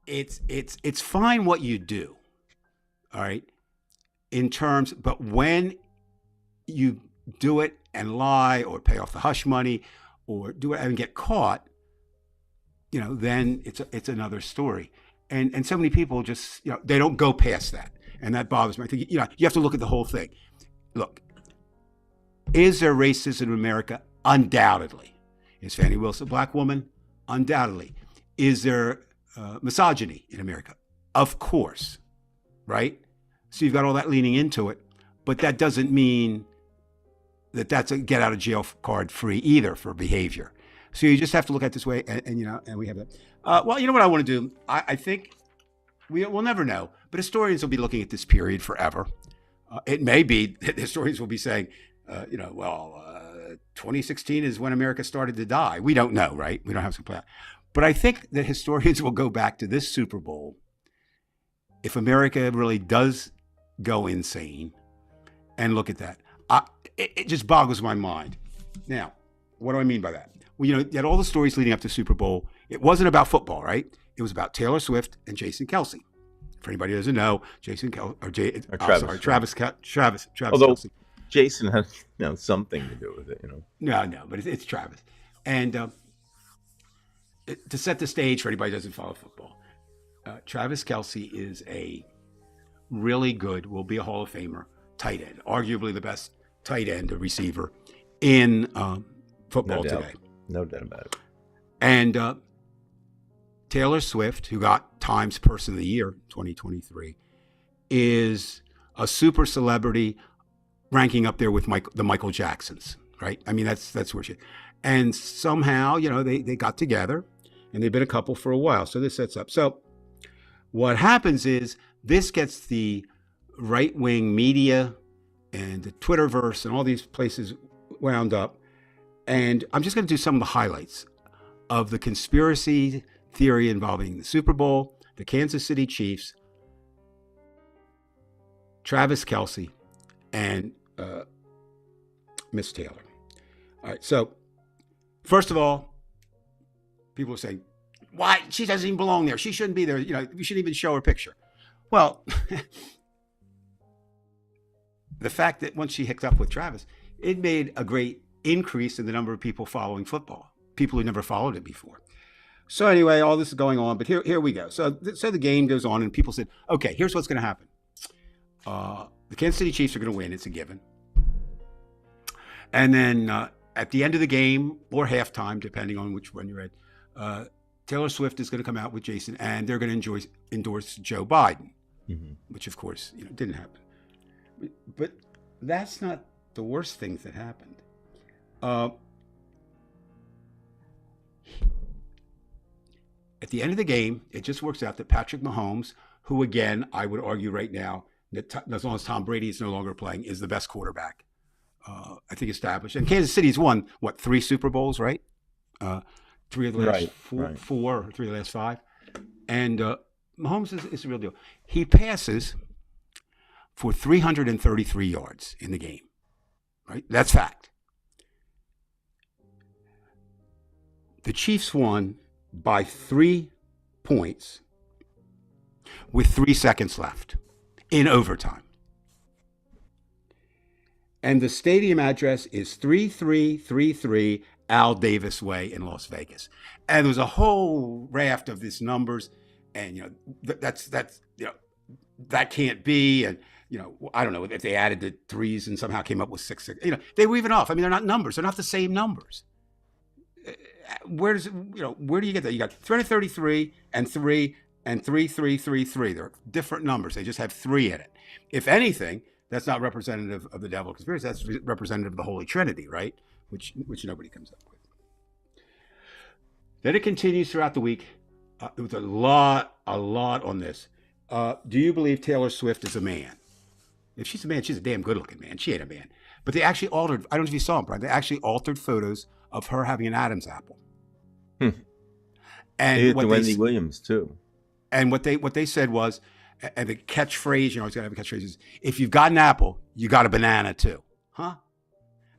it's fine what you do, all right, in terms, but when you do it and lie or pay off the hush money or do it and get caught, then it's another story. And so many people just, they don't go past that. And that bothers me. I think, you have to look at the whole thing. Look, is there racism in America? Undoubtedly. Is Fannie Willis a black woman? Undoubtedly. Is there misogyny in America? Of course, right? So you've got all that leaning into it, but that doesn't mean that that's a get out of jail card free either for behavior. So you just have to look at it this way, and we have that. Well, you know what I want to do? I think we'll never know, but historians will be looking at this period forever. It may be that historians will be saying, 2016 is when America started to die. We don't know, right? We don't have some plan. But I think that historians will go back to this Super Bowl if America really does go insane and look at that. It just boggles my mind. Now, what do I mean by that? Well, you had all the stories leading up to Super Bowl. It wasn't about football, right? It was about Taylor Swift and Jason Kelce. For anybody who doesn't know, Travis Although Kelce. Jason has something to do with it, No, but it's Travis. And to set the stage for anybody who doesn't follow football, Travis Kelce is a really good, will be a Hall of Famer tight end, arguably the best tight end receiver in football today. No doubt about it. And Taylor Swift, who got Times Person of the Year 2023, is a super celebrity ranking up there with the Michael Jacksons, right? I mean, that's where she is. And somehow, they got together and they've been a couple for a while. So this sets up. So what happens is this gets the right-wing media and the Twitterverse and all these places wound up. And I'm just going to do some of the highlights of the conspiracy theory involving the Super Bowl, the Kansas City Chiefs, Travis Kelce, and Miss Taylor. All right, so first of all, people are saying, why? She doesn't even belong there. She shouldn't be there. We shouldn't even show her picture. Well, the fact that once she hooked up with Travis, it made a great increase in the number of people following football, people who never followed it before. So anyway, all this is going on, but here we go. So the game goes on, and people said, okay, here's what's going to happen. The Kansas City Chiefs are going to win. It's a given. And then at the end of the game or halftime, depending on which one you're at, Taylor Swift is going to come out with Jason, and they're going to endorse Joe Biden, which of course didn't happen. But that's not the worst things that happened. At the end of the game, it just works out that Patrick Mahomes, who again, I would argue right now, that as long as Tom Brady is no longer playing, is the best quarterback, I think, established. And Kansas City's won, 3 Super Bowls, right? 3 of the last four, or 3 of the last 5. And Mahomes is the real deal. He passes for 333 yards in the game, right? That's fact. The Chiefs won by 3 points with 3 seconds left in overtime. And the stadium address is 3333 Al Davis Way in Las Vegas. And there was a whole raft of these numbers, and that's that can't be, and I don't know if they added the 3s and somehow came up with 6. They were even off. I mean, they're not numbers. They're not the same numbers. Where do you get that? You got 333 and 3 and 3333. They're different numbers. They just have 3 in it. If anything, that's not representative of the devil conspiracy. That's representative of the Holy Trinity, right? which nobody comes up with. Then it continues throughout the week. There was a lot on this. Do you believe Taylor Swift is a man? If she's a man, she's a damn good-looking man. She ain't a man. But they actually altered. I don't know if you saw them, Brian. They actually altered photos of her having an Adam's apple. Hmm. And what Wendy Williams too. And what they said was, and the catchphrase, you know, it's got to have a catchphrase, is, if you've got an apple, you got a banana too. Huh?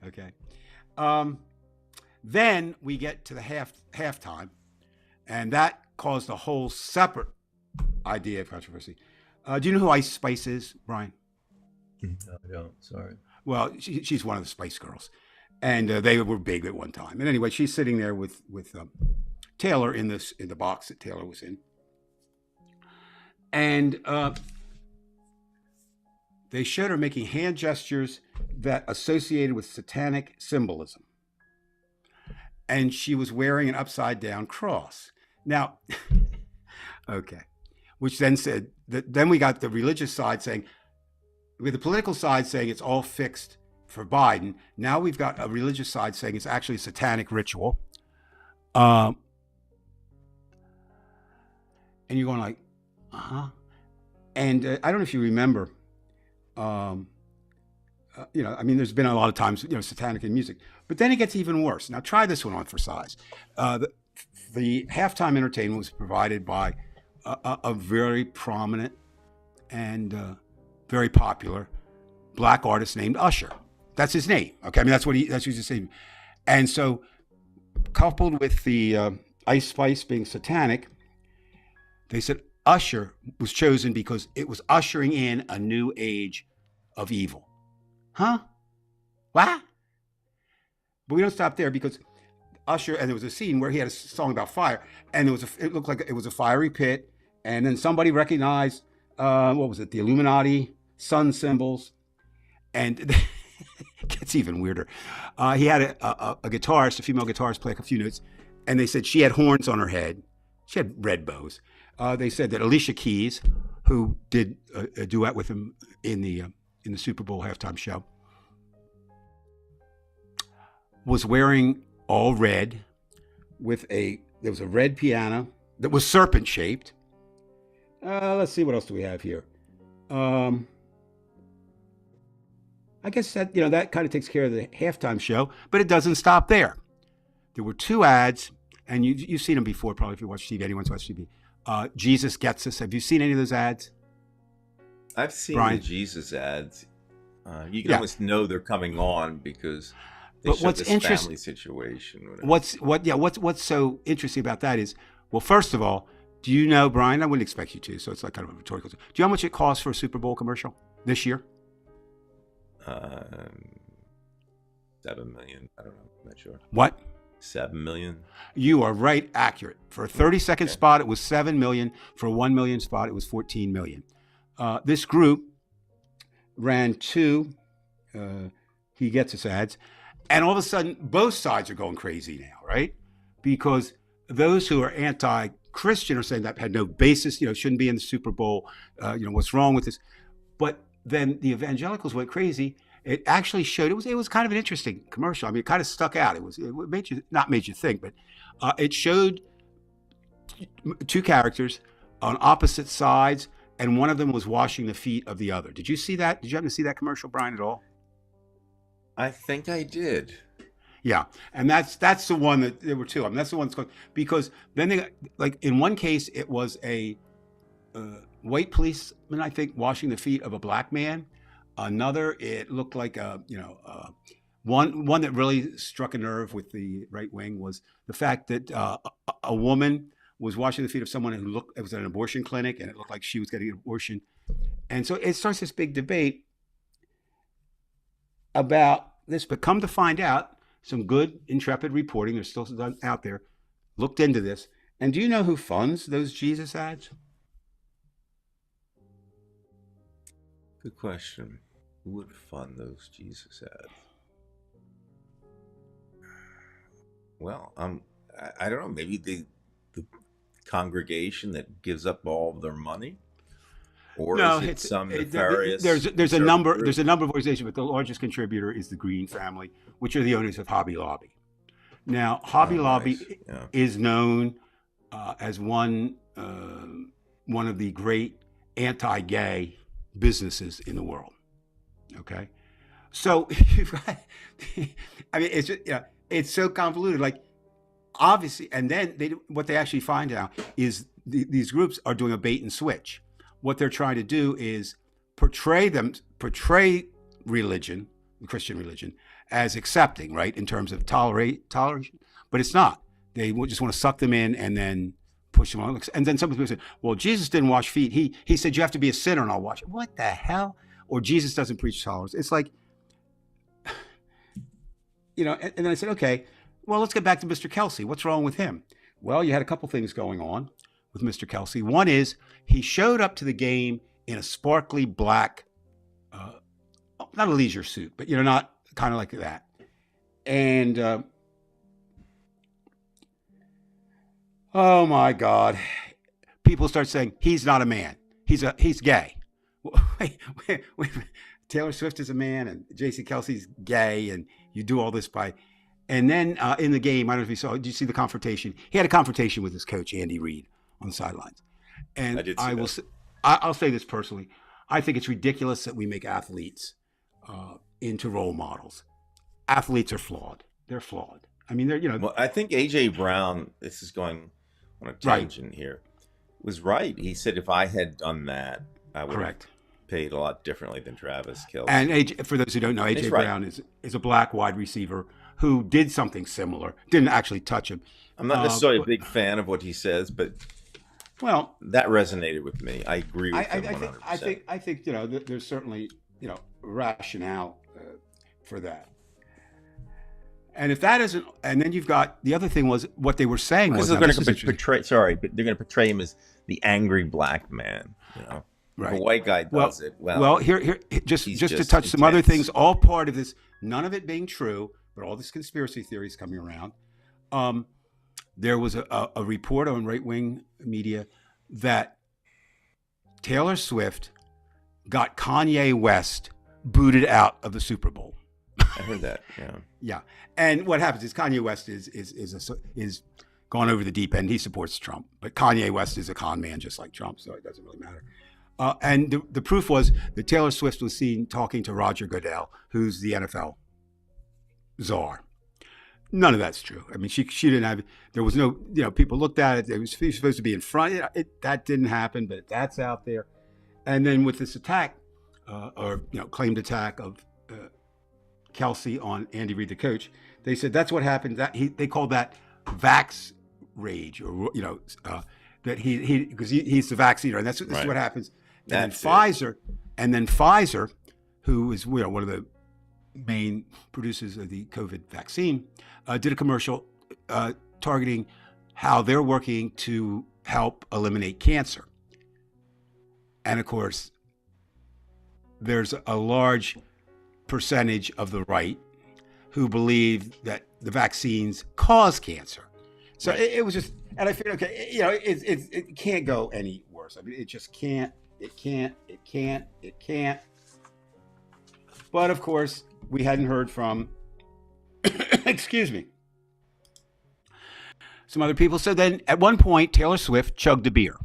Okay. Then we get to the halftime, and that caused a whole separate idea of controversy. Do you know who Ice Spice is, Brian? No, I don't. Sorry. Well, she's one of the Spice Girls, and they were big at one time. And anyway, she's sitting there with Taylor in the box that Taylor was in, and they showed her making hand gestures that associated with satanic symbolism, and she was wearing an upside down cross. Now, okay, which then said that then we got the religious side saying, with the political side saying it's all fixed for Biden. Now we've got a religious side saying it's actually a satanic ritual. And you're going like, And I don't know if you remember, you know, I mean, there's been a lot of times, you know, satanic in music, but then it gets even worse. Now try this one on for size. The halftime entertainment was provided by a very prominent and very popular black artist named Usher. That's his name. Okay, I mean that's his name. And so, coupled with the Ice Spice being satanic, they said Usher was chosen because it was ushering in a new age of evil. Huh? What? But we don't stop there, because Usher, and there was a scene where he had a song about fire, and it looked like it was a fiery pit, and then somebody recognized what was it? The Illuminati sun symbols, and it gets even weirder. He had a guitarist, a female guitarist, play a few notes, and they said she had horns on her head. She had red bows. They said that Alicia Keys, who did a duet with him in the Super Bowl halftime show, was wearing all red with there was a red piano that was serpent shaped. Let's see, what else do we have here? I guess that, you know, that kind of takes care of the halftime show, but it doesn't stop there. There were two ads, and you've seen them before, probably, if you watch TV. Anyone's watched TV. Jesus Gets Us. Have you seen any of those ads? I've seen Brian? the Jesus ads. You can almost know they're coming on because they show what's this interesting, family situation. What's so interesting about that is, well, first of all, do you know, Brian? I wouldn't expect you to, so it's like kind of a rhetorical. Do you know how much it costs for a Super Bowl commercial this year? 7 million. I don't know. I'm not sure. What? 7 million. You are right, accurate. For a 30-second spot, it was 7 million. For a 1 million spot, it was 14 million. This group ran two He Gets Us ads, and all of a sudden, both sides are going crazy now, right? Because those who are anti-Christian are saying that had no basis, you know, shouldn't be in the Super Bowl. You know, what's wrong with this? But then the evangelicals went crazy. It actually showed, it was kind of an interesting commercial. I mean, it kind of stuck out. It made you, not made you think, but it showed two characters on opposite sides, and one of them was washing the feet of the other. Did you see that? Did you happen to see that commercial, Brian, at all? I think I did. Yeah, and that's the one that there were two. I mean, that's the one that's going, because then they, like, in one case it was a white policeman, I think, washing the feet of a black man. Another, it looked like one that really struck a nerve with the right wing was the fact that a woman was washing the feet of someone who looked, it was at an abortion clinic, and it looked like she was getting an abortion. And so it starts this big debate about this, but come to find out, some good, intrepid reporting, there's still some out there, looked into this. And do you know who funds those Jesus ads? Good question. Who would fund those Jesus ads? Well, I don't know. Maybe the congregation that gives up all of their money, or No, is it some nefarious there's a conservative number group? there's a number of organizations, but the largest contributor is the Green family, which are the owners of Hobby Lobby. Now, Hobby Oh, nice. Lobby Yeah. is known as one of the great anti-gay businesses in the world. Okay, so I mean, it's just, it's so convoluted. Like, obviously, and then what they actually find out is these groups are doing a bait and switch. What they're trying to do is portray religion, the Christian religion, as accepting, right, in terms of toleration, but it's not. They just want to suck them in and then push them on. And then some people say, well, Jesus didn't wash feet. He said you have to be a sinner and I'll wash it. What the hell? Or Jesus doesn't preach tolerance. It's like, and then I said, okay, well, let's get back to Mr. Kelsey. What's wrong with him? Well, you had a couple things going on with Mr. Kelsey. One is he showed up to the game in a sparkly black, not a leisure suit, but, not kind of like that. And, oh my God, people start saying he's not a man. He's gay. Wait. Taylor Swift is a man and J.C. Kelsey's gay, and you do all this by, and then in the game, I don't know if you saw. Did you see the confrontation? He had a confrontation with his coach Andy Reid on the sidelines, and I did see that. I'll say this personally. I think it's ridiculous that we make athletes into role models. Athletes are flawed. They're flawed. I mean, they're Well, I think AJ Brown. This is going on a tangent here. Was right. He said if I had done that, I would have paid a lot differently than Travis Kelce. And AJ, for those who don't know, AJ Brown is a black wide receiver who did something similar. Didn't actually touch him. I'm not necessarily a big fan of what he says, but that resonated with me. I agree with him 100%. I think there's certainly rationale for that. And if that isn't, and then you've got the other thing was what they were saying was they're going to portray. Sorry, but they're going to portray him as the angry black man. Right. If a white guy does it. Well, here, just to touch intense. some other things, all part of this, none of it being true, but all this conspiracy theories coming around. There was a report on right-wing media that Taylor Swift got Kanye West booted out of the Super Bowl. I heard that. Yeah. Yeah. And what happens is Kanye West is gone over the deep end. He supports Trump, but Kanye West is a con man just like Trump, so it doesn't really matter. And the proof was that Taylor Swift was seen talking to Roger Goodell, who's the NFL czar. None of that's true. I mean, she didn't have. There was no. People looked at it. He was supposed to be in front. That didn't happen, but that's out there. And then with this attack, claimed attack of Kelsey on Andy Reid, the coach, they said that's what happened. They called that vax rage, or that he because he's the vaccinator, and that's what happens. And then Pfizer, who is one of the main producers of the COVID vaccine, did a commercial targeting how they're working to help eliminate cancer. And of course, there's a large percentage of the right who believe that the vaccines cause cancer. So it was just, and I figured, okay, it can't go any worse. I mean, it just can't. It can't. But of course, we hadn't heard from, excuse me, some other people. So then at one point, Taylor Swift chugged a beer.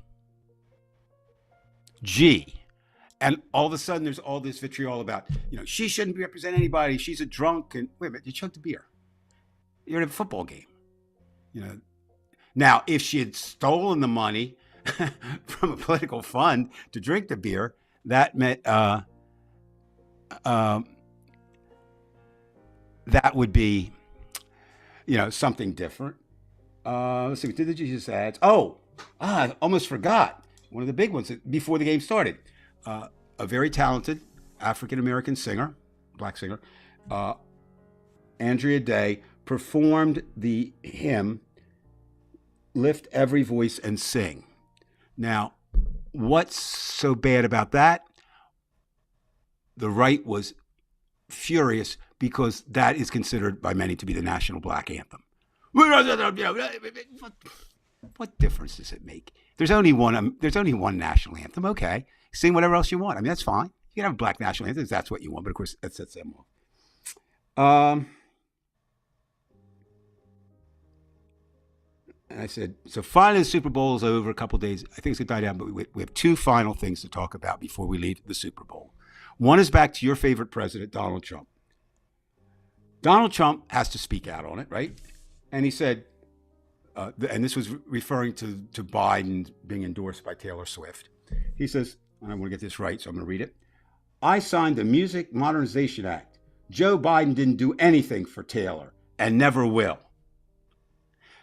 And all of a sudden, there's all this vitriol about, she shouldn't represent anybody. She's a drunk. And wait a minute, you chugged a beer. You're at a football game. Now, if she had stolen the money from a political fund to drink the beer, that meant that would be, something different. Let's see, what did you just add? I almost forgot. One of the big ones before the game started. A very talented African-American singer, black singer, Andrea Day, performed the hymn, Lift Every Voice and Sing. Now, what's so bad about that? The right was furious because that is considered by many to be the national black anthem. What difference does it make? There's only one. There's only one national anthem. Okay, sing whatever else you want. I mean, that's fine. You can have a black national anthem if that's what you want. But of course, that sets them off. And I said, so finally the Super Bowl is over. A couple of days. I think it's going to die down. But we have two final things to talk about before we leave the Super Bowl. One is back to your favorite president, Donald Trump. Donald Trump has to speak out on it, right? And he said, and this was referring to Biden being endorsed by Taylor Swift. He says, and I want to get this right, so I'm going to read it. I signed the Music Modernization Act. Joe Biden didn't do anything for Taylor and never will.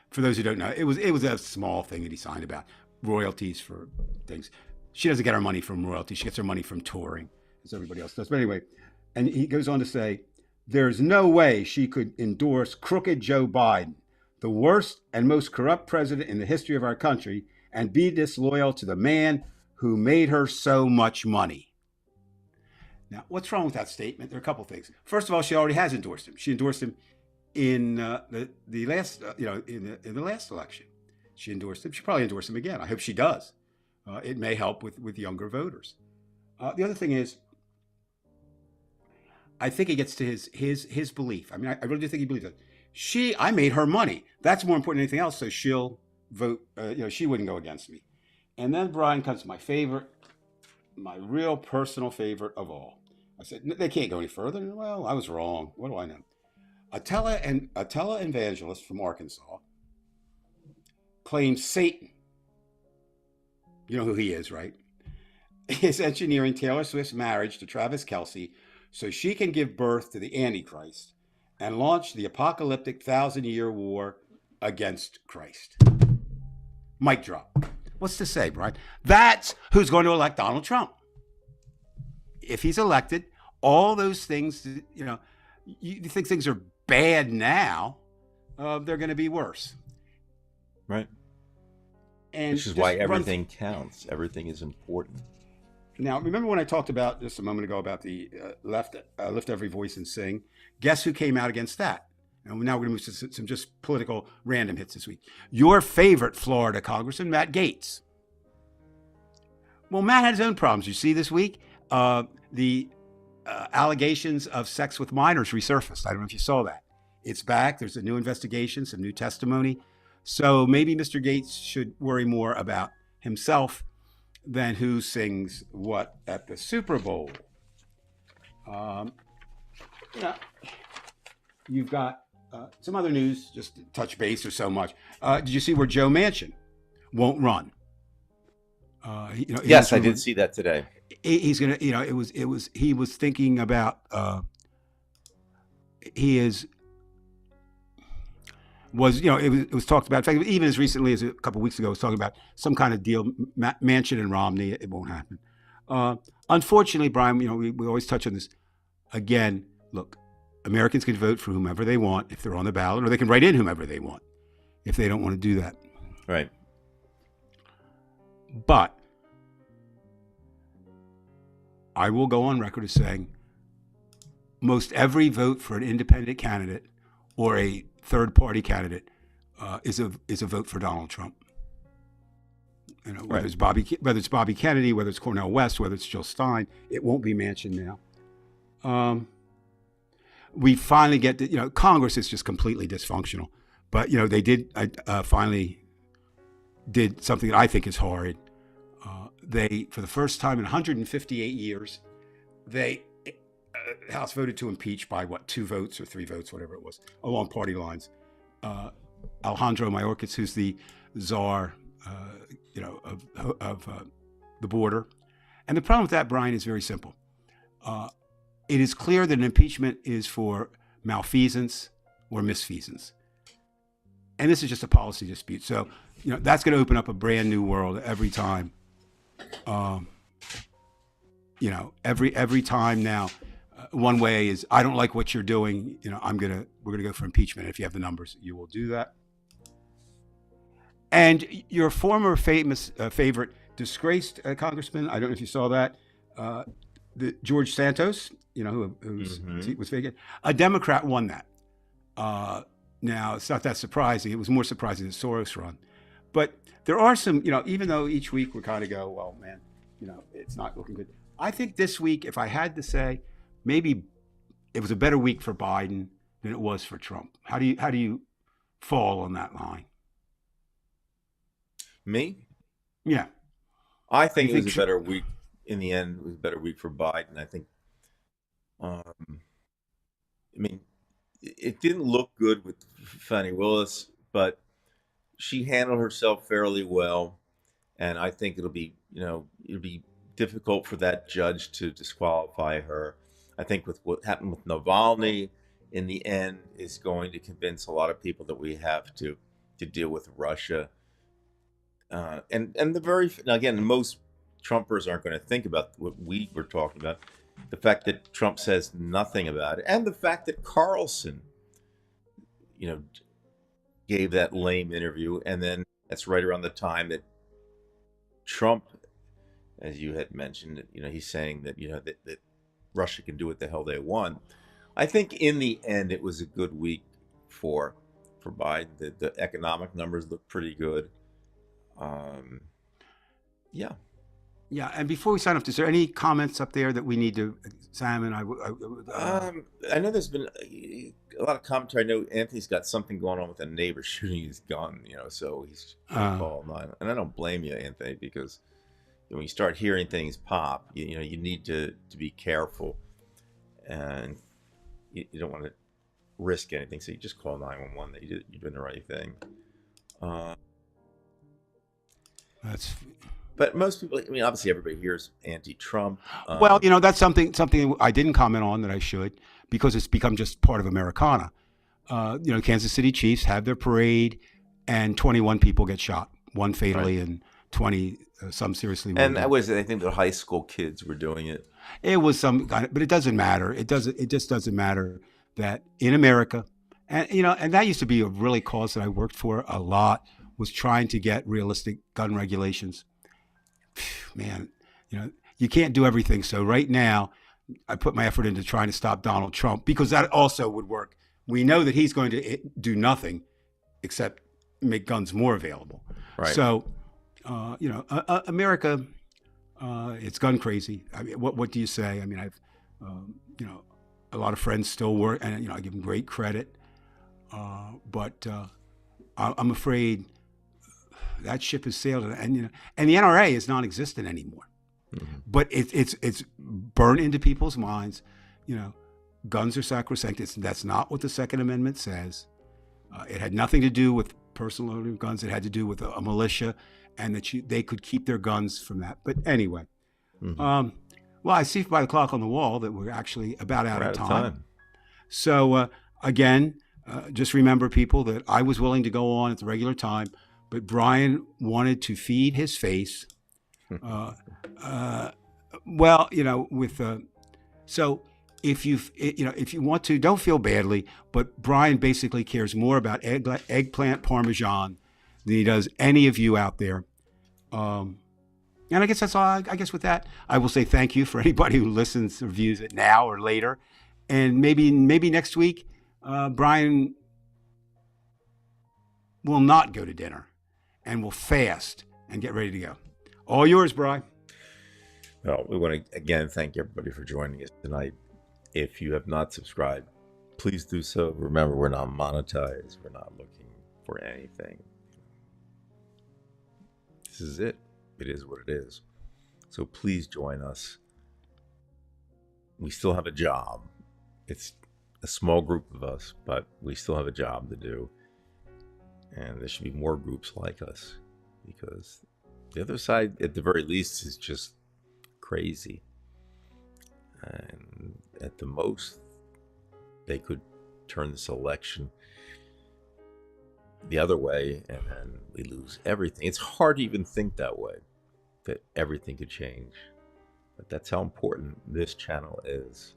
For those who don't know, it was a small thing that he signed about royalties for things. She doesn't get her money from royalties. She gets her money from touring, as everybody else does. But anyway, and he goes on to say, there's no way she could endorse crooked Joe Biden, the worst and most corrupt president in the history of our country, and be disloyal to the man who made her so much money. Now, what's wrong with that statement? There are a couple things. First of all, she already has endorsed him. She endorsed him in the last, in the last election. She endorsed him. She probably endorsed him again. I hope she does. It may help with younger voters. The other thing is, I think it gets to his belief. I mean, I really do think he believes that. I made her money. That's more important than anything else. So she'll vote. She wouldn't go against me. And then Brian comes to my favorite, my real personal favorite of all. I said, they can't go any further. Well, I was wrong. What do I know? A televangelist from Arkansas claims Satan, you know who he is, right, is engineering Taylor Swift's marriage to Travis Kelce so she can give birth to the Antichrist and launch the apocalyptic 1,000-year war against Christ. Mic drop. What's to say, Brian? That's who's going to elect Donald Trump. If he's elected, all those things, you think things are bad now, they're going to be worse. Right. And which is why everything counts. Everything is important. Now, remember when I talked about just a moment ago about the lift every voice and sing? Guess who came out against that? And now we're going to move to some just political random hits this week. Your favorite Florida Congressman, Matt Gaetz. Well, Matt had his own problems. You see this week, the allegations of sex with minors resurfaced. I don't know if you saw that. It's back. There's a new investigation, some new testimony. So maybe Mr. Gaetz should worry more about himself than who sings what at the Super Bowl. You've got some other news, just to touch base or so much. Did you see where Joe Manchin won't run? Yes, I did see that today. He's gonna, he was thinking about, it was talked about. In fact, even as recently as a couple of weeks ago, it was talking about some kind of deal, Manchin and Romney. It won't happen. Unfortunately, Brian, we always touch on this. Again, look, Americans can vote for whomever they want if they're on the ballot, or they can write in whomever they want if they don't want to do that. Right. But I will go on record as saying most every vote for an independent candidate or a third-party candidate is a vote for Donald Trump. Whether it's Bobby Kennedy, whether it's Cornel West, whether it's Jill Stein, it won't be Manchin now. We finally get to, Congress is just completely dysfunctional. But, they did finally did something that I think is horrid. They, for the first time in 158 years, the House voted to impeach by 2 votes or 3 votes, whatever it was, along party lines. Alejandro Mayorkas, who's the czar, of the border. And the problem with that, Brian, is very simple. It is clear that an impeachment is for malfeasance or misfeasance. And this is just a policy dispute. So, that's going to open up a brand new world every time. Every time now, one way is, I don't like what you're doing. We're going to go for impeachment. If you have the numbers, you will do that. And your former favorite disgraced congressman, I don't know if you saw that, the George Santos, whose seat was vacant. A Democrat won that. Now, it's not that surprising. It was more surprising that Soros run. But there are some, even though each week we kind of go, well, man, it's not looking good. I think this week, if I had to say, maybe it was a better week for Biden than it was for Trump. How do you fall on that line? Me? Yeah. I You think it think? was a better week. In the end, it was a better week for Biden. I think. Um, I mean, it didn't look good with Fannie Willis, but she handled herself fairly well, and I think it'll be difficult for that judge to disqualify her. I think with what happened with Navalny, in the end, is going to convince a lot of people that we have to deal with Russia. And the very now again, most Trumpers aren't going to think about what we were talking about. The fact that Trump says nothing about it, and the fact that Carlson, you know, gave that lame interview, and then that's right around the time that Trump, as you had mentioned, he's saying that that Russia can do what the hell they want. I think in the end, it was a good week for Biden. The economic numbers look pretty good. Um, yeah. Yeah. And before we sign off, is there any comments up there that we need to examine? I know there's been a lot of commentary. I know Anthony's got something going on with a neighbor shooting his gun, so he's trying to call 9. And I don't blame you, Anthony, because when you start hearing things pop, you need to be careful, and you don't want to risk anything. So you just call 911. That you're doing the right thing. That's But most people, obviously everybody here is anti-Trump. Well, that's something I didn't comment on that I should, because it's become just part of Americana. Kansas City Chiefs have their parade, and 21 people get shot, one fatally Right. and 20 some seriously And wounded. I think the high school kids were doing it. It was some kind of, but it doesn't matter. It just doesn't matter that in America, and that used to be a really cause that I worked for a lot, was trying to get realistic gun regulations. Man, you can't do everything. So right now, I put my effort into trying to stop Donald Trump, because that also would work. We know that he's going to do nothing except make guns more available. Right. So, America, it's gun crazy. I mean, what do you say? I mean, I've, a lot of friends still work, and I give them great credit, but I'm afraid that ship has sailed, and the NRA is non-existent anymore. Mhm. But it's burned into people's minds. Guns are sacrosanct. That's not what the Second Amendment says. It had nothing to do with personal ownership of guns. It had to do with a militia, and that they could keep their guns from that. But anyway, Mhm. well, I see by the clock on the wall that we're actually about out We're of out of time. time. So again, just remember, people, that I was willing to go on at the regular time, but Brian wanted to feed his face. Well, with so if you want to, don't feel badly, but Brian basically cares more about eggplant parmesan than he does any of you out there. And I guess that's all. I guess with that, I will say thank you for anybody who listens or views it now or later, and maybe next week, Brian will not go to dinner, and will fast and get ready to go. All yours, Brian. Well, we want to again thank everybody for joining us tonight. If you have not subscribed, please do so. Remember, we're not monetized. We're not looking for anything. This is it. It is what it is. So please join us. We still have a job. It's a small group of us, but we still have a job to do. And there should be more groups like us, because the other side, at the very least, is just crazy. And at the most, they could turn this election the other way, and then we lose everything. It's hard to even think that way, that everything could change. But that's how important this channel is.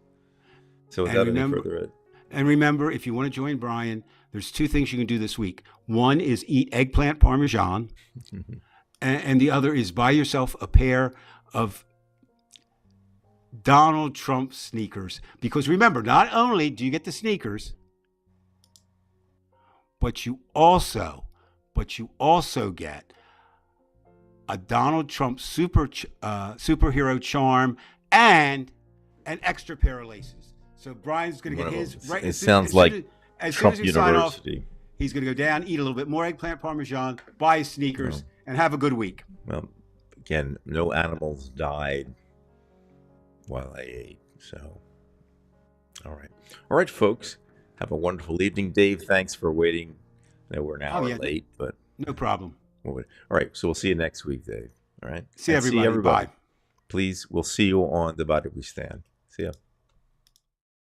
So without any further ado, And remember, if you want to join Brian, there's 2 things you can do this week. One is eat eggplant parmesan, and the other is buy yourself a pair of Donald Trump sneakers. Because remember, not only do you get the sneakers, but you also but you also get a Donald Trump superhero charm and an extra pair of laces. So Brian's going to get his right. It sounds like Trump you sign off, University. he's going to go down, eat a little bit more eggplant parmesan, buy his sneakers, and have a good week. Well, again, no animals died while I ate. So, all right, folks. Have a wonderful evening. Dave, thanks for waiting. I know we're an hour late, but no problem. All right, so we'll see you next week, Dave. All right. See everybody. Bye. Please, we'll see you on The Body We Stand. See ya.